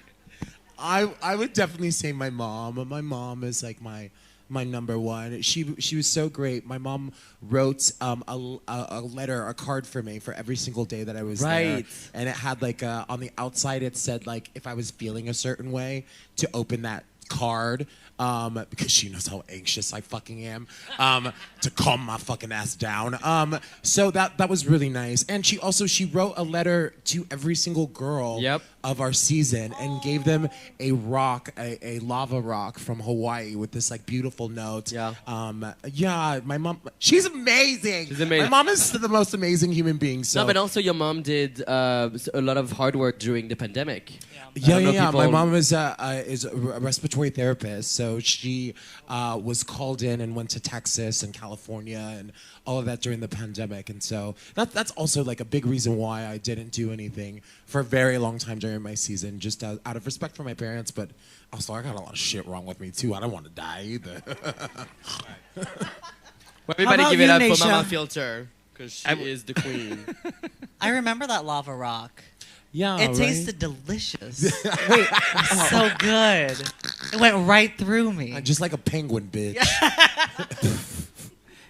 I would definitely say my mom. My mom is like my number one. She was so great. My mom wrote a letter, a card for me for every single day that I was there. Right. And it had like on the outside it said like if I was feeling a certain way to open that card because she knows how anxious I fucking am to calm my fucking ass down. So that was really nice. And she wrote a letter to every single girl Yep. of our season and gave them a rock, a lava rock from Hawaii with this like beautiful note. Yeah. Yeah, my mom, she's amazing. She's amazing. My mom is the most amazing human being. So No, but also your mom did a lot of hard work during the pandemic. Yeah. My mom is a respiratory therapist, so she was called in and went to Texas and California and all of that during the pandemic, and so that's also like a big reason why I didn't do anything for a very long time during during my season, just out of respect for my parents, but also I got a lot of shit wrong with me too. I don't want to die either. Well, everybody about give it you, up Naysha? for Mama Filter, because she is the queen. I remember that lava rock. Yeah, It tasted delicious. Wait, so good. It went right through me. just like a penguin, bitch.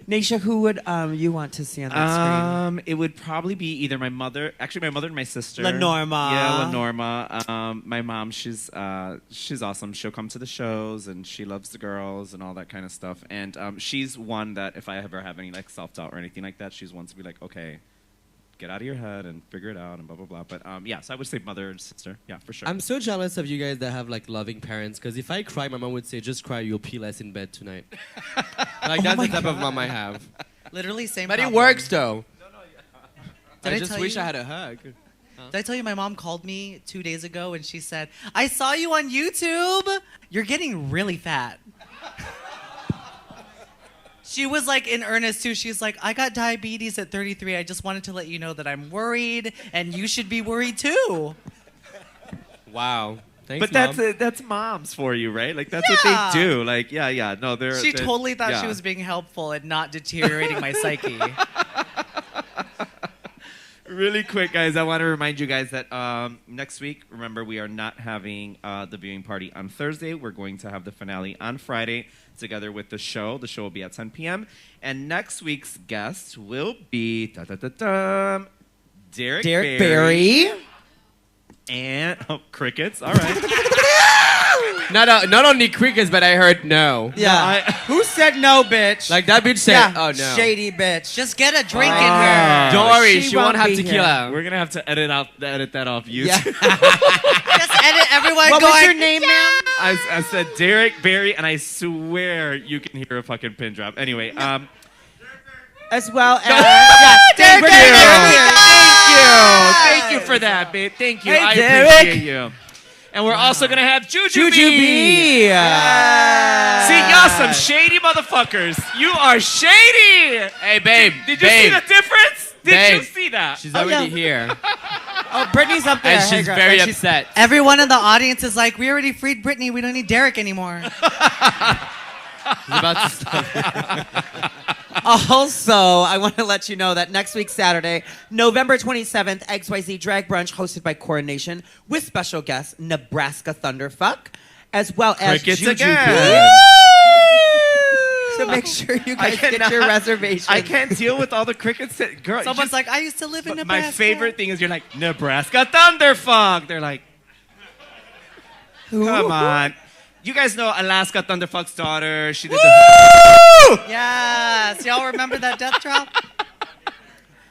Naysha, who would you want to see on that screen? It would probably be either my mother, actually my mother and my sister. Lenorma. Yeah, Lenorma. My mom, she's awesome. She'll come to the shows and she loves the girls and all that kind of stuff. And she's one that if I ever have any like self-doubt or anything like that, she's one to be like, okay, get out of your head and figure it out and blah, blah, blah. But yeah, so I would say mother and sister. Yeah, for sure. I'm so jealous of you guys that have like loving parents, because if I cry, my mom would say, just cry, you'll pee less in bed tonight. Like that's the type of mom I have. Literally same But it problem. works though. Did I I just tell wish you? I had a hug. Did I tell you my mom called me 2 days ago and she said, I saw you on YouTube. You're getting really fat. She was like in earnest too. She's like, I got diabetes at 33. I just wanted to let you know that I'm worried and you should be worried too. Wow. Thanks, But Mom. that's moms for you, right? Like that's what they do. Like yeah. No, She they're totally thought yeah. she was being helpful and not deteriorating my psyche. Really quick, guys, I want to remind you guys that next week, remember, we are not having the viewing party on Thursday. We're going to have the finale on Friday together with the show. The show will be at 10 p.m. And next week's guest will be Derek Barry. And crickets. All right. Not only crickets, but I heard no. Yeah. Who said no, bitch? Like that bitch said, yeah, oh no. shady bitch. Just get a drink in her. Don't worry, She she won't won't have be tequila. We're gonna have to edit that off YouTube. Yeah. Just edit everyone What going. was your name, ma'am? I said Derek Barry, and I swear you can hear a fucking pin drop. Anyway, As well as Thank Derek you. Barry. Thank you for that, babe. Thank you. Hey, I Derek. appreciate you. And we're also gonna have Juju B. Yeah. See, y'all some shady motherfuckers. You are shady. Hey, babe. Did you see the difference? Did Babe. you see that? She's already yeah. here. Oh, Brittany's up there. And she's Hey, girl. very And she's- upset. Everyone in the audience is like, we already freed Britney. We don't need Derek anymore. She's about to stop. Also, I want to let you know that next week, Saturday, November 27th, XYZ Drag Brunch hosted by Coronation with special guest Nebraska Thunderfuck, as well as Crickets Juju again. B. So make sure you guys get cannot- your reservations. I can't deal with all the crickets. Girl, Someone's just- like, I used to live in Nebraska. my favorite thing is you're like, Nebraska Thunderfuck. They're like, come on. You guys know Alaska Thunderfuck's daughter. She did Yes. Y'all remember that death drop?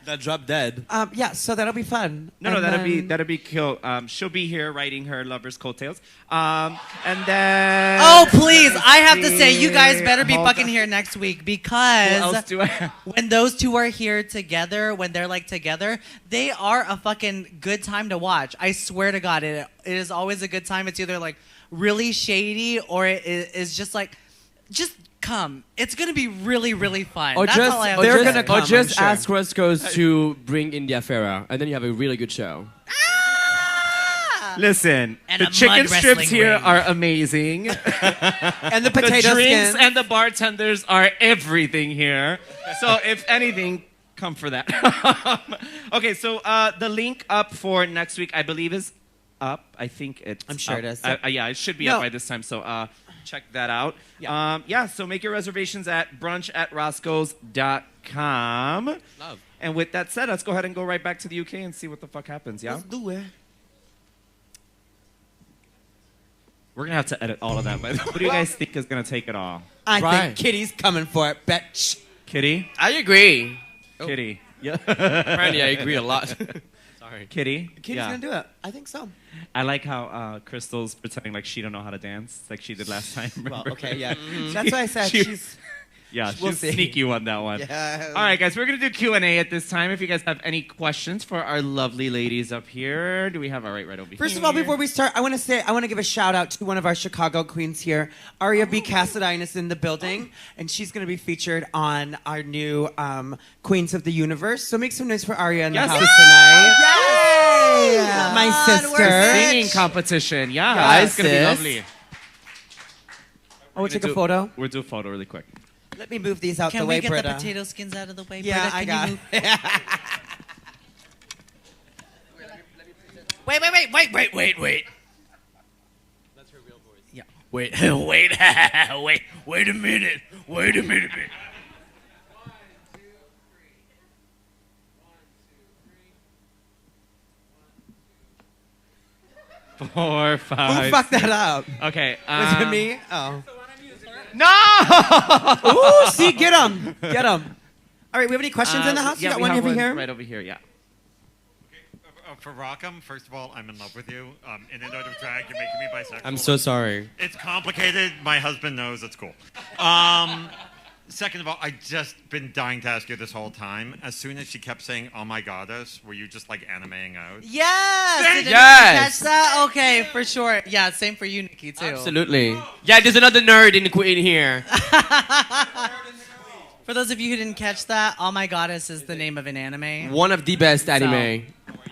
That drop dead. Yeah, so that'll be fun. No, And that'll be cool. She'll be here writing her lover's coattails. And then. Oh, please. I have to say, you guys better be Hold fucking on. here next week What because else do I have? when those two are here together, when they're like together, they are a fucking good time to watch. I swear to God, it is always a good time. It's either like really shady or it is just like, just come. It's gonna be really, really fun. Or That's just, all I have or to just, say. gonna come, or just I'm sure. ask Roscoe to bring India Farah, and then you have a really good show. Listen, And the a chicken mud strips wrestling here ring. are amazing. and the The potato drinks skins. and the bartenders are everything here. So if anything, come for that. Okay, so the link up for next week, I believe, is up. I think it's. I'm sure up. it is. Yeah, it should be No. up by this time. So check that out. Yeah. So make your reservations at brunch@roscoes.com. Love. And with that said, let's go ahead and go right back to the UK and see what the fuck happens. Yeah. Let's do it. We're gonna have to edit all of that. But what do you guys think is gonna take it all? I Right. think Kitty's coming for it, bitch. Kitty. I agree. Kitty. Yeah. Apparently, I agree a lot. Sorry. Kitty. Kitty's Yeah. gonna do it. I think so. I like how Crystal's pretending like she don't know how to dance, like she did last time. Well, remember? okay, yeah. That's why I said She- she's. Yeah, We'll she's see. sneaky on that one. Yeah. All right, guys, we're gonna do Q&A at this time. If you guys have any questions for our lovely ladies up here, do we have right over here? First of all, before we start, I want to give a shout out to one of our Chicago queens here. Aria B. Cassadine is in the building, and she's going to be featured on our new Queens of the Universe. So make some noise for Aria in Yes. the house tonight. Hi, my on, sister. we're Singing rich. competition. Yeah, Hi, it's gonna be sis. lovely. Oh, we'll take a photo. We'll do a photo really quick. Let me move these out Can the we way, get Britta. the potato skins out of the way? Yeah, Britta, I can got you it. move? Wait. That's her real voice. Yeah. Wait a minute. Wait a minute. 4, 5. Who fucked that up? Okay. Was it me? Oh. No! Ooh, see, get him. Get him. All right, we have any questions in the house? Yeah, you got we one have over here? right over here. Yeah. For Rockham, first of all, I'm in love with you. In and out of drag, you're making me bisexual. I'm so sorry. It's complicated. My husband knows. It's cool. Second of all, I just been dying to ask you this whole time. As soon as she kept saying, "Oh my goddess," were you just like animeing out? Yes. Did you Yes. catch that? Okay, for sure. Yeah, same for you, Nikki, too. Absolutely. Yeah, there's another nerd in here. For those of you who didn't catch that, Oh My Goddess is the name of an anime. One of the best anime.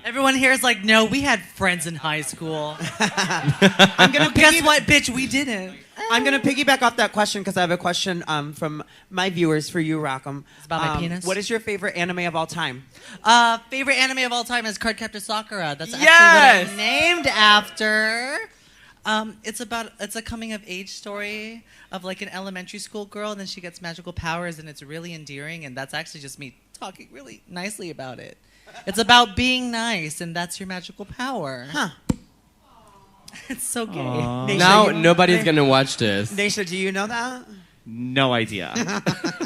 Everyone here is like, no, we had friends in high school. I'm gonna Guess what, bitch? We didn't. I'm gonna piggyback off that question because I have a question from my viewers for you, Rockham. It's about my penis. What is your favorite anime of all time? Favorite anime of all time is Cardcaptor Sakura. That's actually Yes! what I'm named after. It's a coming of age story of like an elementary school girl, and then she gets magical powers, and it's really endearing. And that's actually just me talking really nicely about it. It's about being nice, and that's your magical power. Huh. It's so gay. Naysha, Now you- nobody's gonna watch this. Naysha, do you know that? No idea.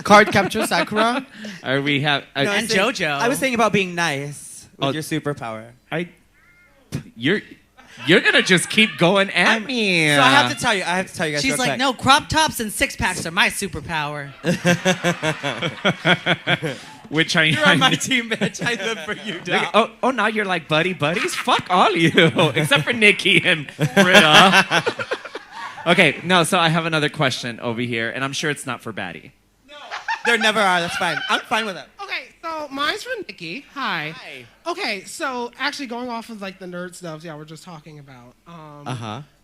Card capture Sakura. Or we have. No, And saying- JoJo. I was saying about being nice with Oh. your superpower. You're gonna just keep going at me. So I have to tell you guys. She's real like, quick. no, crop tops and six packs are my superpower. Which I. You're on my team, bitch. I live for you, dog. Oh, now you're like buddies? Fuck all you. Except for Nicky and Britta. Okay, no, so I have another question over here, and I'm sure it's not for Batty. There never are. That's fine. I'm fine with it. Okay, so mine's for Nicky. Hi. Okay, so actually going off of like the nerd stuff, yeah, we're just talking about.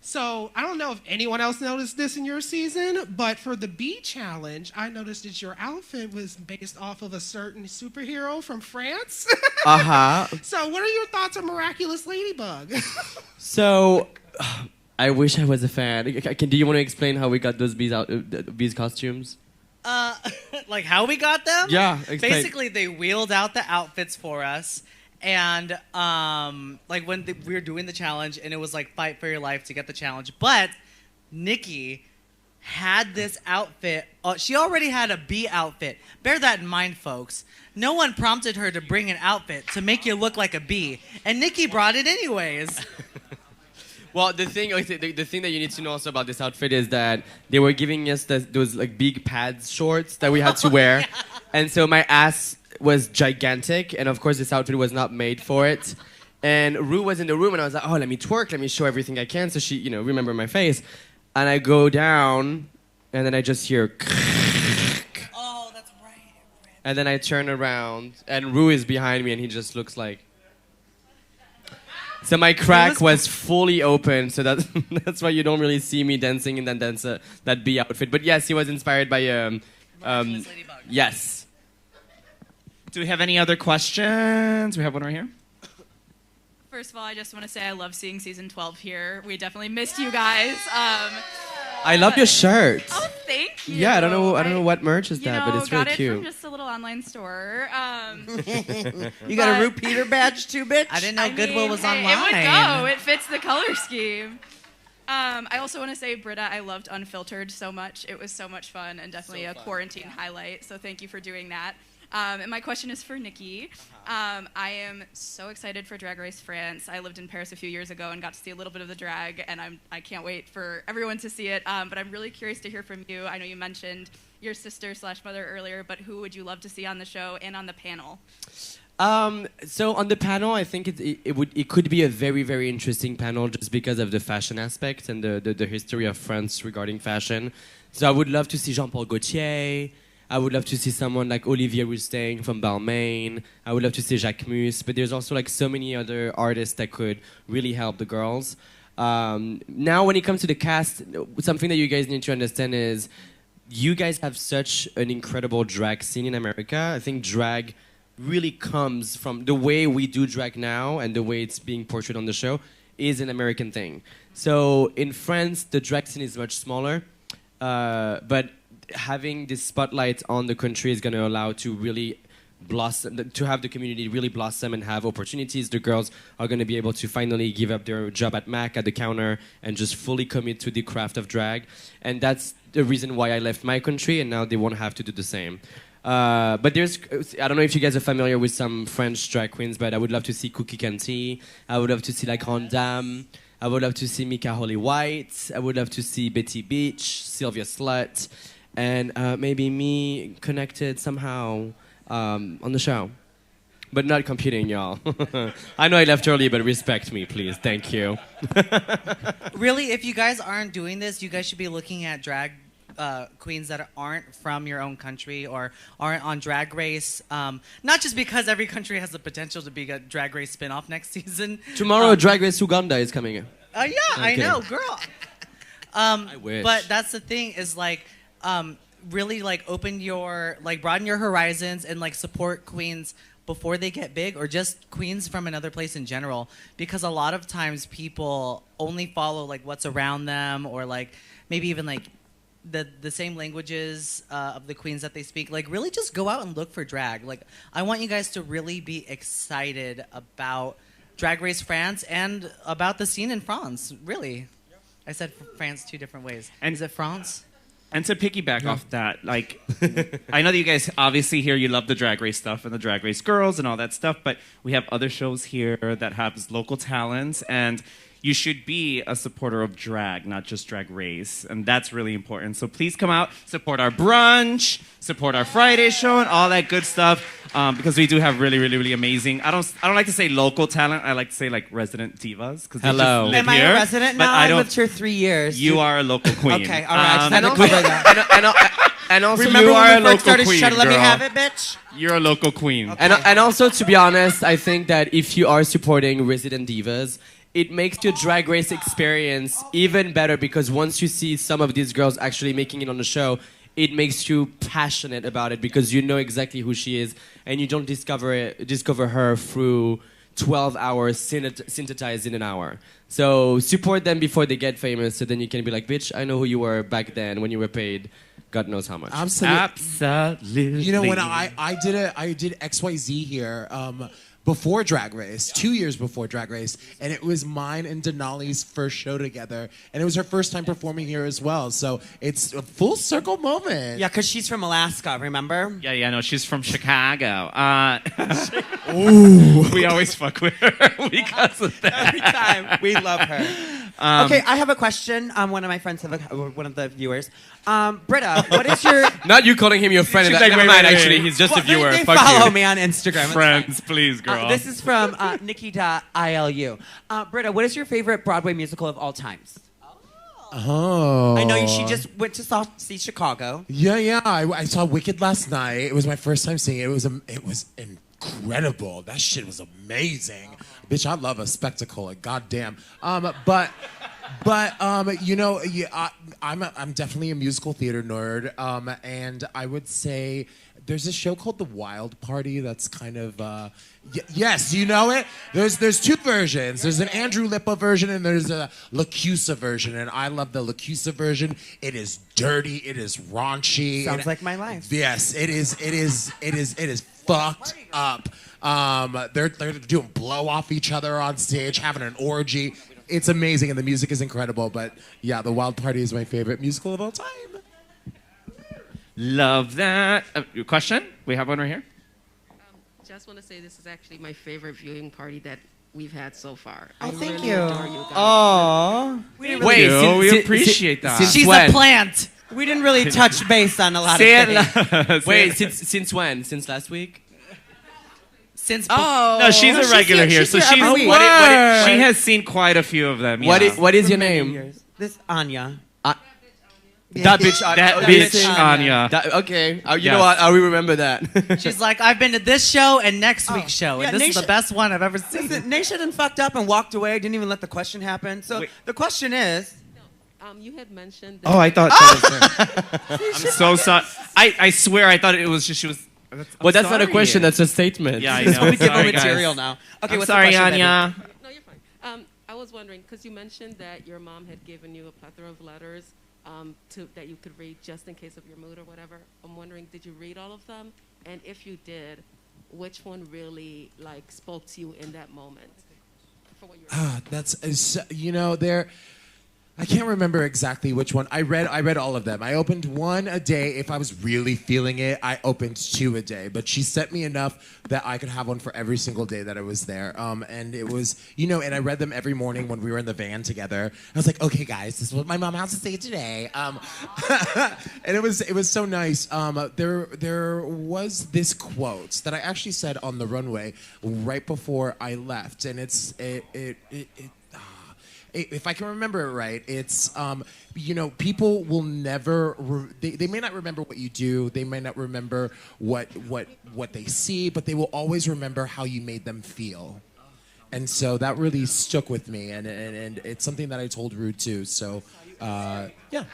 So I don't know if anyone else noticed this in your season, but for the B challenge, I noticed that your outfit was based off of a certain superhero from France. So what are your thoughts on Miraculous Ladybug? So, I wish I was a fan. Do you want to explain how we got those bees costumes? Like how we got them? Yeah, explain. Basically, they wheeled out the outfits for us, and like when we were doing the challenge, and it was like fight for your life to get the challenge. But Nikki had this outfit. She already had a bee outfit. Bear that in mind, folks. No one prompted her to bring an outfit to make you look like a bee, and Nikki brought it anyways. Well, the thing that you need to know also about this outfit is that they were giving us those like big pads shorts that we had to wear, and so my ass was gigantic, and of course this outfit was not made for it. And Ru was in the room, and I was like, oh, let me twerk, let me show everything I can, so she, remember my face. And I go down, and then I just hear. Oh, that's right. And then I turn around, and Ru is behind me, and he just looks like. So my crack was fully open, so that's why you don't really see me dancing in that bee outfit. But yes, he was inspired by Miraculous Ladybug. yes. Do we have any other questions? We have one right here. First of all, I just want to say I love seeing season 12 here. We definitely missed you guys. I love your shirt. Oh, thank you. Yeah, I don't know what merch is You that, know, but it's got really it cute. from just a little online store. You got a Root Peter badge too, bitch? I didn't know Goodwill was hey, online. It would go. It fits the color scheme. I also want to say, Britta, I loved Unfiltered so much. It was so much fun and definitely a quarantine highlight. So thank you for doing that. And my question is for Nicky. I am so excited for Drag Race France. I lived in Paris a few years ago and got to see a little bit of the drag, and I can't wait for everyone to see it. But I'm really curious to hear from you. I know you mentioned your sister/mother earlier, but who would you love to see on the show and on the panel? So on the panel, I think it could be a very, very interesting panel just because of the fashion aspect and the history of France regarding fashion. So I would love to see Jean-Paul Gaultier. I would love to see someone like Olivier Rousteing from Balmain. I would love to see Jacques Mus. But there's also like so many other artists that could really help the girls. Now, when it comes to the cast, something that you guys need to understand is you guys have such an incredible drag scene in America. I think drag really comes from the way we do drag now and the way it's being portrayed on the show is an American thing. So in France, the drag scene is much smaller, but having this spotlight on the country is going to allow to really blossom, to have the community really blossom and have opportunities. The girls are going to be able to finally give up their job at Mac at the counter and just fully commit to the craft of drag. And that's the reason why I left my country, and now they won't have to do the same. But there's, I don't know if you guys are familiar with some French drag queens, but I would love to see Cookie Canty. I would love to see like Rondam. I would love to see Mika Holly White. I would love to see Betty Beach, Sylvia Slut, and maybe me connected somehow on the show. But not competing, y'all. I know I left early, but respect me, please. Thank you. Really, if you guys aren't doing this, you guys should be looking at drag queens that aren't from your own country or aren't on Drag Race. Not just because every country has the potential to be a Drag Race spinoff next season. Tomorrow, Drag Race Uganda is coming in. Yeah, I know, girl. I wish. But that's the thing is like, really like broaden your horizons and like support queens before they get big, or just queens from another place in general, because a lot of times people only follow like what's around them, or like maybe even like the same languages of the queens that they speak. Like really just go out and look for drag. Like I want you guys to really be excited about Drag Race France and about the scene in France, really. I said France 2 different ways. And is it France? And to piggyback off that, like, I know that you guys obviously here, you love the Drag Race stuff and the Drag Race girls and all that stuff, but we have other shows here that have local talents, and you should be a supporter of drag, not just Drag Race, and that's really important. So please come out, support our brunch, support our Friday show, and all that good stuff, because we do have really, really, really amazing. I don't like to say local talent. I like to say like resident divas. Hello. Am I a resident now? I lived here 3 years. You are a local queen. Okay, all right. I just had to cover that. And also, remember you are when a we first local started queen, Shut Let Me girl. Have It, bitch? You're a local queen. Okay. And also, to be honest, I think that if you are supporting resident divas, it makes your Drag Race experience even better, because once you see some of these girls actually making it on the show, it makes you passionate about it because you know exactly who she is, and you don't discover her through 12 hours synthesized in an hour. So support them before they get famous, so then you can be like, bitch, I know who you were back then when you were paid God knows how much. Absolutely. You know, when I did XYZ here before Drag Race, 2 years before Drag Race, and it was mine and Denali's first show together, and it was her first time performing here as well. So it's a full circle moment. Yeah, because she's from Alaska, remember? Yeah, no, she's from Chicago. Ooh. We always fuck with her because of that. Every time. We love her. Okay, I have a question. One of my friends, one of the viewers. Britta, what is your... Not you calling him your friend. She's Never like, mind, wait. actually. He's just a viewer. They Fuck follow you. me on Instagram. It's Friends, fine. please, girl. This is from Nicky.ilu. Britta, what is your favorite Broadway musical of all times? Oh. I know she just went to see Chicago. Yeah. I saw Wicked last night. It was my first time seeing it. It was incredible. That shit was amazing. Bitch, I love a spectacle. Like, goddamn. But you know, I'm definitely a musical theater nerd. And I would say there's a show called The Wild Party that's kind of yes, you know it. There's two versions. There's an Andrew Lippa version and there's a LaCusa version, and I love the LaCusa version. It is dirty. It is raunchy. Sounds like my life. Yes, it is fucked up. They're doing blow off each other on stage, having an orgy. It's amazing, and the music is incredible. But yeah, The Wild Party is my favorite musical of all time. Love that. Your question? We have one right here. Just want to say this is actually my favorite viewing party that we've had so far. Oh, I thank really you. adore you guys. Aww. We appreciate that. She's when? a plant. We didn't really touch base on a lot of things. Wait, since when? Since last week? Since No, she's a regular here, so she's every week. she has seen quite a few of them. What yeah. is your name? This Anya. That bitch, That bitch, Anya. Okay, you Yes. know what? I will remember that. She's like, I've been to this show and next week's show, Yeah, and this is the Naysha- best one I've ever seen. Listen, Naysha done fucked up and walked away. Didn't even let the question happen. So Wait. the question is, You had mentioned that. Oh, I thought that was her. I'm so sorry. I swear I thought it was just she was. Well, that's not a sorry. question. That's a statement. Yeah, I know. we give her Sorry, material guys. now. Okay, I'm what's sorry, the question, Anya. No, you're fine. I was wondering because you mentioned that your mom had given you a plethora of letters that you could read just in case of your mood or whatever. I'm wondering, did you read all of them? And if you did, which one really like spoke to you in that moment? For what you were That's there. I can't remember exactly which one. I read all of them. I opened one a day. If I was really feeling it, I opened two a day. But she sent me enough that I could have one for every single day that I was there. And it was, and I read them every morning when we were in the van together. I was like, okay, guys, this is what my mom has to say today. And it was so nice. There was this quote that I actually said on the runway right before I left, and if I can remember it right, it's, people will never, they may not remember what you do, they may not remember what they see, but they will always remember how you made them feel. And so that really stuck with me, and it's something that I told Ru too, so, yeah.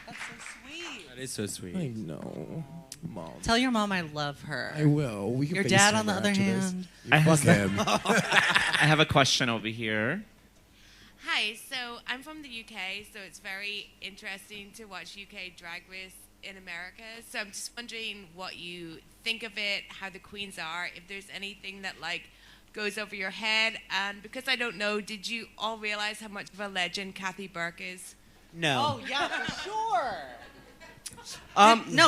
That's so sweet. That is so sweet. I know. Mom. Tell your mom I love her. I will. We can Your dad, FaceTime on the her other after this. hand. Fuck him. I have a question over here. Hi, so I'm from the UK, so it's very interesting to watch UK Drag Race in America. So I'm just wondering what you think of it, how the queens are, if there's anything that goes over your head. And because I don't know, did you all realize how much of a legend Kathy Burke is? No. Oh yeah, for sure.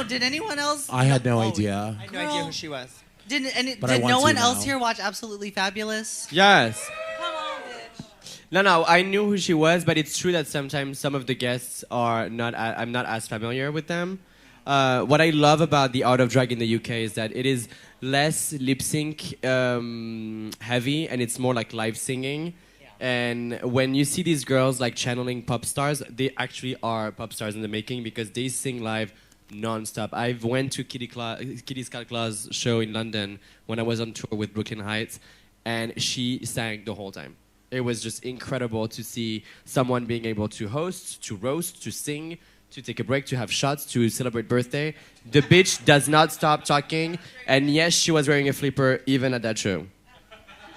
Did anyone else? I had no idea. I had no idea who she was. Did But I want no to one else now. here watch Absolutely Fabulous? Yes. Come on, bitch. No, I knew who she was, but it's true that sometimes some of the guests are not. I'm not as familiar with them. What I love about the art of drag in the UK is that it is less lip sync heavy, and it's more like live singing. And when you see these girls like channeling pop stars, they actually are pop stars in the making because they sing live non-stop. I went to Kitty Scott Claus show in London when I was on tour with Brooklyn Heights, and she sang the whole time. It was just incredible to see someone being able to host, to roast, to sing, to take a break, to have shots, to celebrate birthday. The bitch does not stop talking, and yes, she was wearing a flipper even at that show.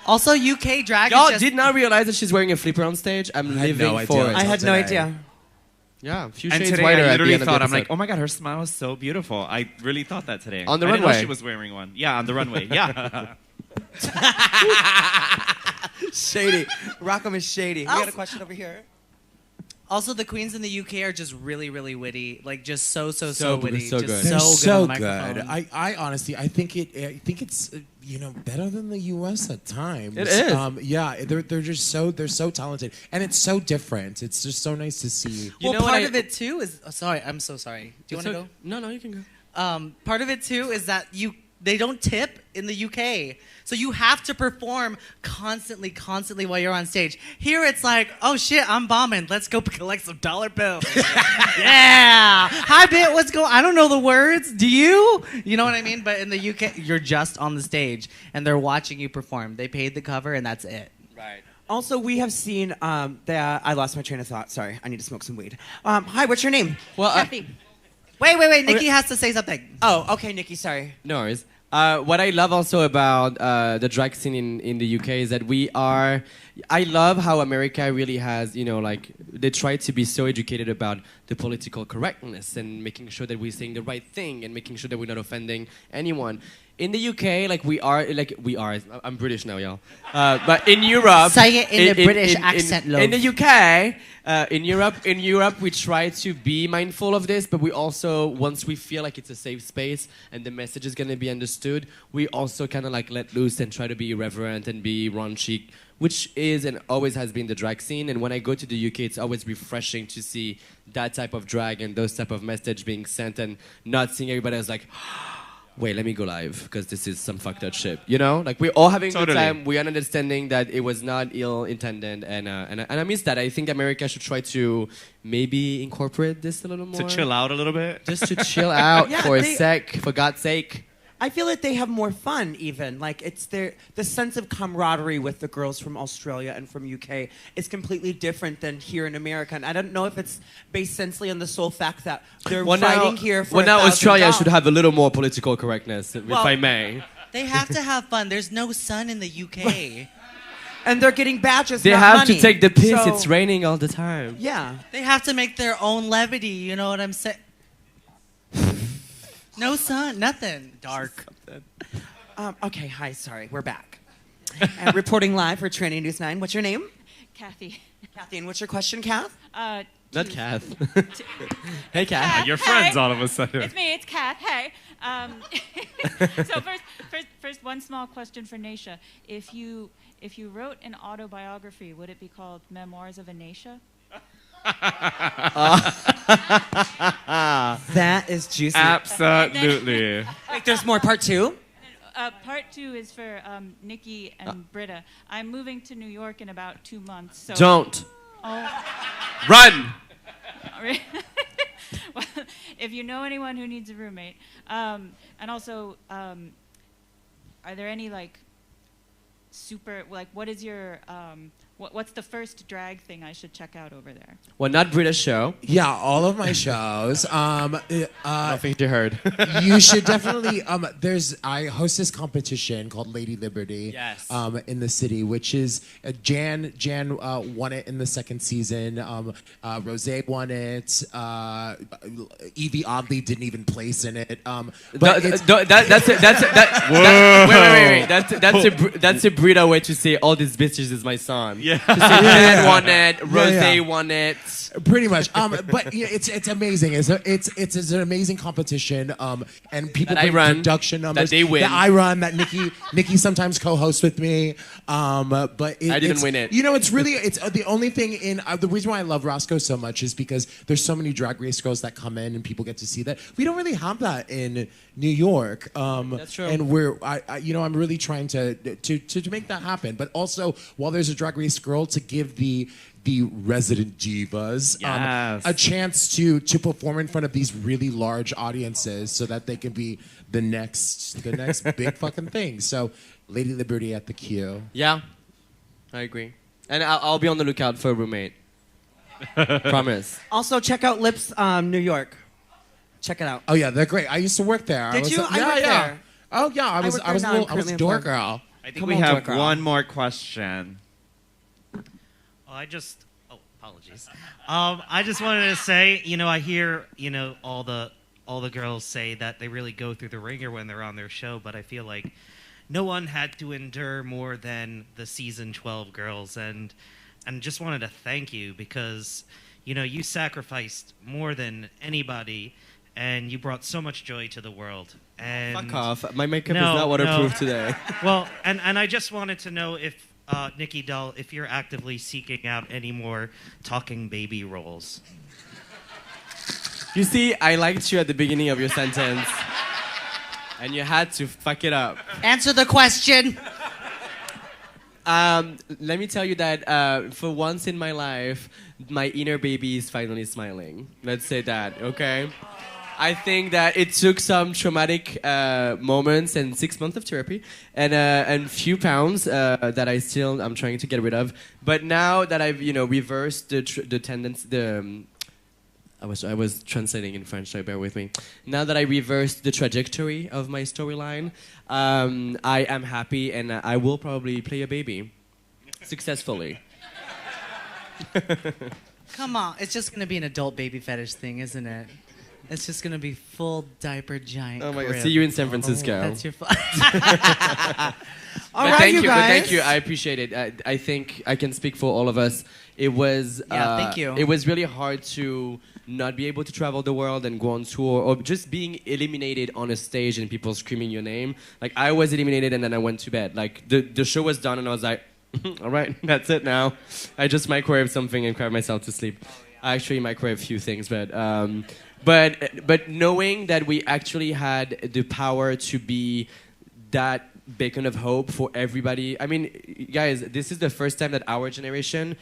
Also, UK drag. Y'all is just, did not realize that she's wearing a flipper on stage. I'm I had living no for idea. it. I had no today. idea. Yeah, a few And shades today whiter I at the literally end of the thought, I'm like, episode. oh my god, her smile is so beautiful. I really thought that today. On the I didn't know runway. she was wearing one. Yeah, on the runway. Yeah. Shady. Rockham is shady. We got a question over here. Also, the queens in the UK are just really, really witty. Like, just so witty. so just good. They're So good. so on the good. microphone. I honestly, I think it's better than the U.S. at times. It is. Yeah, they're so talented, and it's so different. It's just so nice to see. You know what part I- of it too is. Oh, sorry, I'm so sorry. Do you want to go? No, you can go. Part of it too is that they don't tip in the UK. So you have to perform constantly while you're on stage. Here it's like, oh shit, I'm bombing. Let's go collect some dollar bills. Yeah. Hi, bit. What's going? I don't know the words. Do you? You know what I mean? But in the UK, you're just on the stage and they're watching you perform. They paid the cover and that's it. Right. Also, we have seen that I lost my train of thought. Sorry, I need to smoke some weed. Hi, what's your name? Well, Kathy. Wait. Nikki has to say something. Oh, okay, Nikki. Sorry. no worries. What I love also about the drag scene in the UK is that I love how America really has, they try to be so educated about the political correctness and making sure that we're saying the right thing and making sure that we're not offending anyone. In the UK, we are. I'm British now, y'all. But in Europe, Say it in the British accent, love. in the UK, in Europe, we try to be mindful of this, but we also, once we feel like it's a safe space and the message is gonna be understood, we also kind of let loose and try to be irreverent and be raunchy, which is and always has been the drag scene. And when I go to the UK, it's always refreshing to see that type of drag and those type of message being sent and not seeing everybody as like. wait, let me go live because this is some fucked up shit. You know, like we're all having a good time. We are understanding that it was not ill intended, and I miss that. I think America should try to maybe incorporate this a little more. To chill out a little bit. Just to chill out for a sec, for God's sake. I feel like they have more fun even. Like it's the sense of camaraderie with the girls from Australia and from UK is completely different than here in America. And I don't know if it's based essentially on the sole fact that they're fighting here for now Australia should have a little more political correctness, if I may. They have to have fun. There's no sun in the UK. And they're getting badges, They not have money. to take the piss. So, it's raining all the time. Yeah. They have to make their own levity. You know what I'm saying? No sun, nothing. Dark. Okay, hi, sorry, we're back. Reporting live for Training News 9. What's your name? Kathy. Kathy, and what's your question, Kath? Not Kath. Hey, Kath. You're friends all of a sudden. It's me, it's Kath. Hey. So first, one small question for Naysha. If you wrote an autobiography, would it be called Memoirs of a Naysha? That is juicy. Absolutely. Wait, there's more, part 2? Part 2 is for Nicky and Brita. I'm moving to New York in about 2 months. So Don't. Oh. Run. Well, if you know anyone who needs a roommate, and also, are there any what is your what's the first drag thing I should check out over there? Well, not Brita's show. Yeah, all of my shows. Nothing to heard. You should definitely. I host this competition called Lady Liberty. Yes. In the city, which is Jan won it in the second season. Rose won it. Evie oddly didn't even place in it. But Wait. That's a Brita way to say all these bitches is my son. Yeah. Jan won it. Rose won it. Pretty much. But yeah, it's amazing. It's an amazing competition. And people That I bring run, production numbers that they win. That I run. That Nicky sometimes co-hosts with me. But I didn't win it. You know, it's the only thing in the reason why I love Roscoe so much is because there's so many Drag Race girls that come in and people get to see that. We don't really have that in New York. That's true. And I'm really trying to make that happen. But also, while there's a Drag Race girl, to give the resident divas a chance to perform in front of these really large audiences so that they can be the next big fucking thing. So Lady Liberty at the Q. Yeah, I agree. And I'll be on the lookout for a roommate. Promise. Also, check out Lips New York. Check it out. Oh yeah, they're great. I used to work there. Did you? Yeah, I worked yeah. there. Oh yeah, I was a door girl. I think we have one more question. Apologies. I just wanted to say, I hear, all the girls say that they really go through the ringer when they're on their show, but I feel like no one had to endure more than the season 12 girls, and just wanted to thank you because, you sacrificed more than anybody, and you brought so much joy to the world. And Fuck off. My makeup is not waterproof today. Well, and I just wanted to know if Nicky Doll, if you're actively seeking out any more talking baby roles. You see, I liked you at the beginning of your sentence, and you had to fuck it up. Answer the question. Let me tell you that for once in my life, my inner baby is finally smiling. Let's say that, okay? I think that it took some traumatic moments and 6 months of therapy and few pounds that I'm trying to get rid of. But now that I've reversed the tendency, I was translating in French, so bear with me. Now that I reversed the trajectory of my storyline, I am happy and I will probably play a baby successfully. Come on, it's just gonna be an adult baby fetish thing, isn't it? It's just gonna be full diaper giant. Oh my God! crib. See you in San Francisco. That's your fun. All right, thank you But guys. thank you. I appreciate it. I think I can speak for all of us. It was. Thank you. It was really hard to not be able to travel the world and go on tour, or just being eliminated on a stage and people screaming your name. Like I was eliminated and then I went to bed. Like the show was done and I was like, all right, that's it now. I just microwaved something and cried myself to sleep. I actually microwave a few things, but knowing that we actually had the power to be that beacon of hope for everybody. I mean, guys, this is the first time that our generation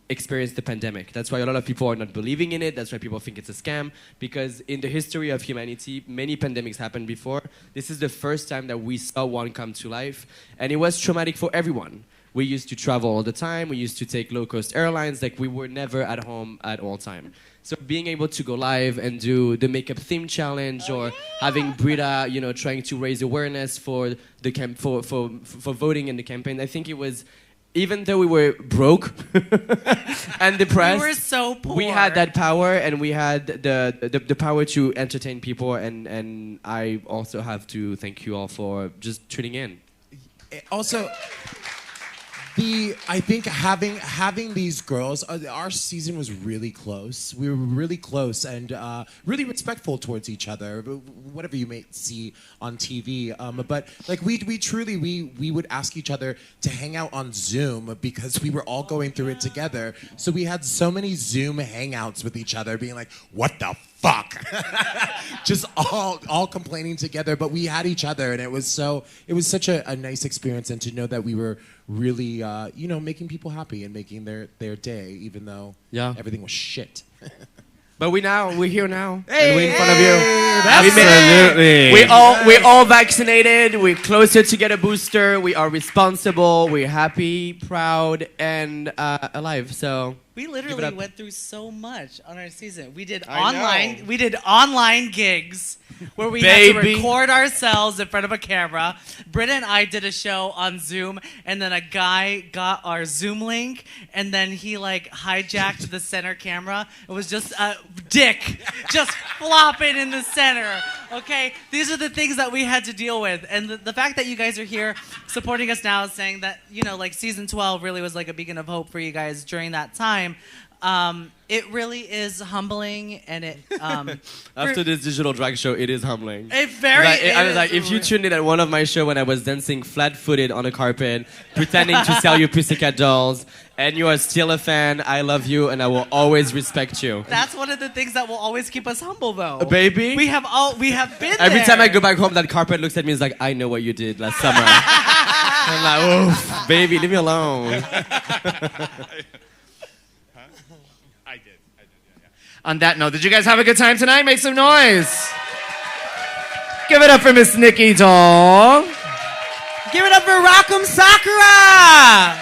experienced the pandemic. That's why a lot of people are not believing in it. That's why people think it's a scam. Because in the history of humanity, many pandemics happened before. This is the first time that we saw one come to life. And it was traumatic for everyone. We used to travel all the time. We used to take low-cost airlines. Like, we were never at home at all time. So being able to go live and do the makeup theme challenge, or having Brita, trying to raise awareness for the for voting in the campaign, I think it was, even though we were broke and depressed, we were so poor. We had that power, and we had the power to entertain people. And I also have to thank you all for just tuning in. Also, I think having these girls, our season was really close. We were really close and really respectful towards each other, whatever you may see on TV. But like we truly would ask each other to hang out on Zoom because we were all going through it together. So we had so many Zoom hangouts with each other, being like, "What the fuck?" Just all complaining together, but we had each other, and it was such a nice experience, and to know that we were really making people happy and making their day, even though everything was shit. But we're here now. Hey, and we're in front of you. Absolutely. We're all vaccinated. We're closer to get a booster. We are responsible. We're happy, proud, and alive. So we literally went through so much on our season. We did I know. We did online gigs where we had to record ourselves in front of a camera. Britta and I did a show on Zoom, and then a guy got our Zoom link, and then he hijacked the center camera. It was just a dick just flopping in the center. Okay, these are the things that we had to deal with, and the fact that you guys are here supporting us now, saying that season 12 really was like a beacon of hope for you guys during that time. It really is humbling, and it after this digital drag show, it is humbling. I was like, if you tuned in at one of my show when I was dancing flat-footed on a carpet, pretending to sell you pussycat dolls, and you are still a fan, I love you, and I will always respect you. That's one of the things that will always keep us humble, though. Baby, we have been every there. time I go back home, that carpet looks at me and is like, I know what you did last summer. I'm like, oof, baby, leave me alone. On that note, did you guys have a good time tonight? Make some noise. Give it up for Miss Nicky Doll. Give it up for Rockham Sakura.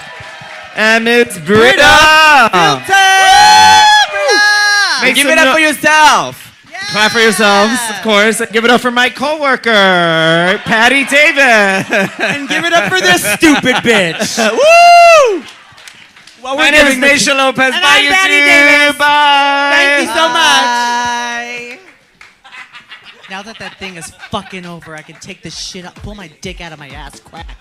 And Miss Brita. Give it up for yourself. Yeah. Clap for yourselves, of course. And give it up for my coworker, Patty Davis. And give it up for this stupid bitch. Woo! Well, my name is Naysha Lopez. And Bye, I'm Batty YouTube. Davis. Bye. Thank you so much. Now that thing is fucking over, I can take this shit up, pull my dick out of my ass, quack.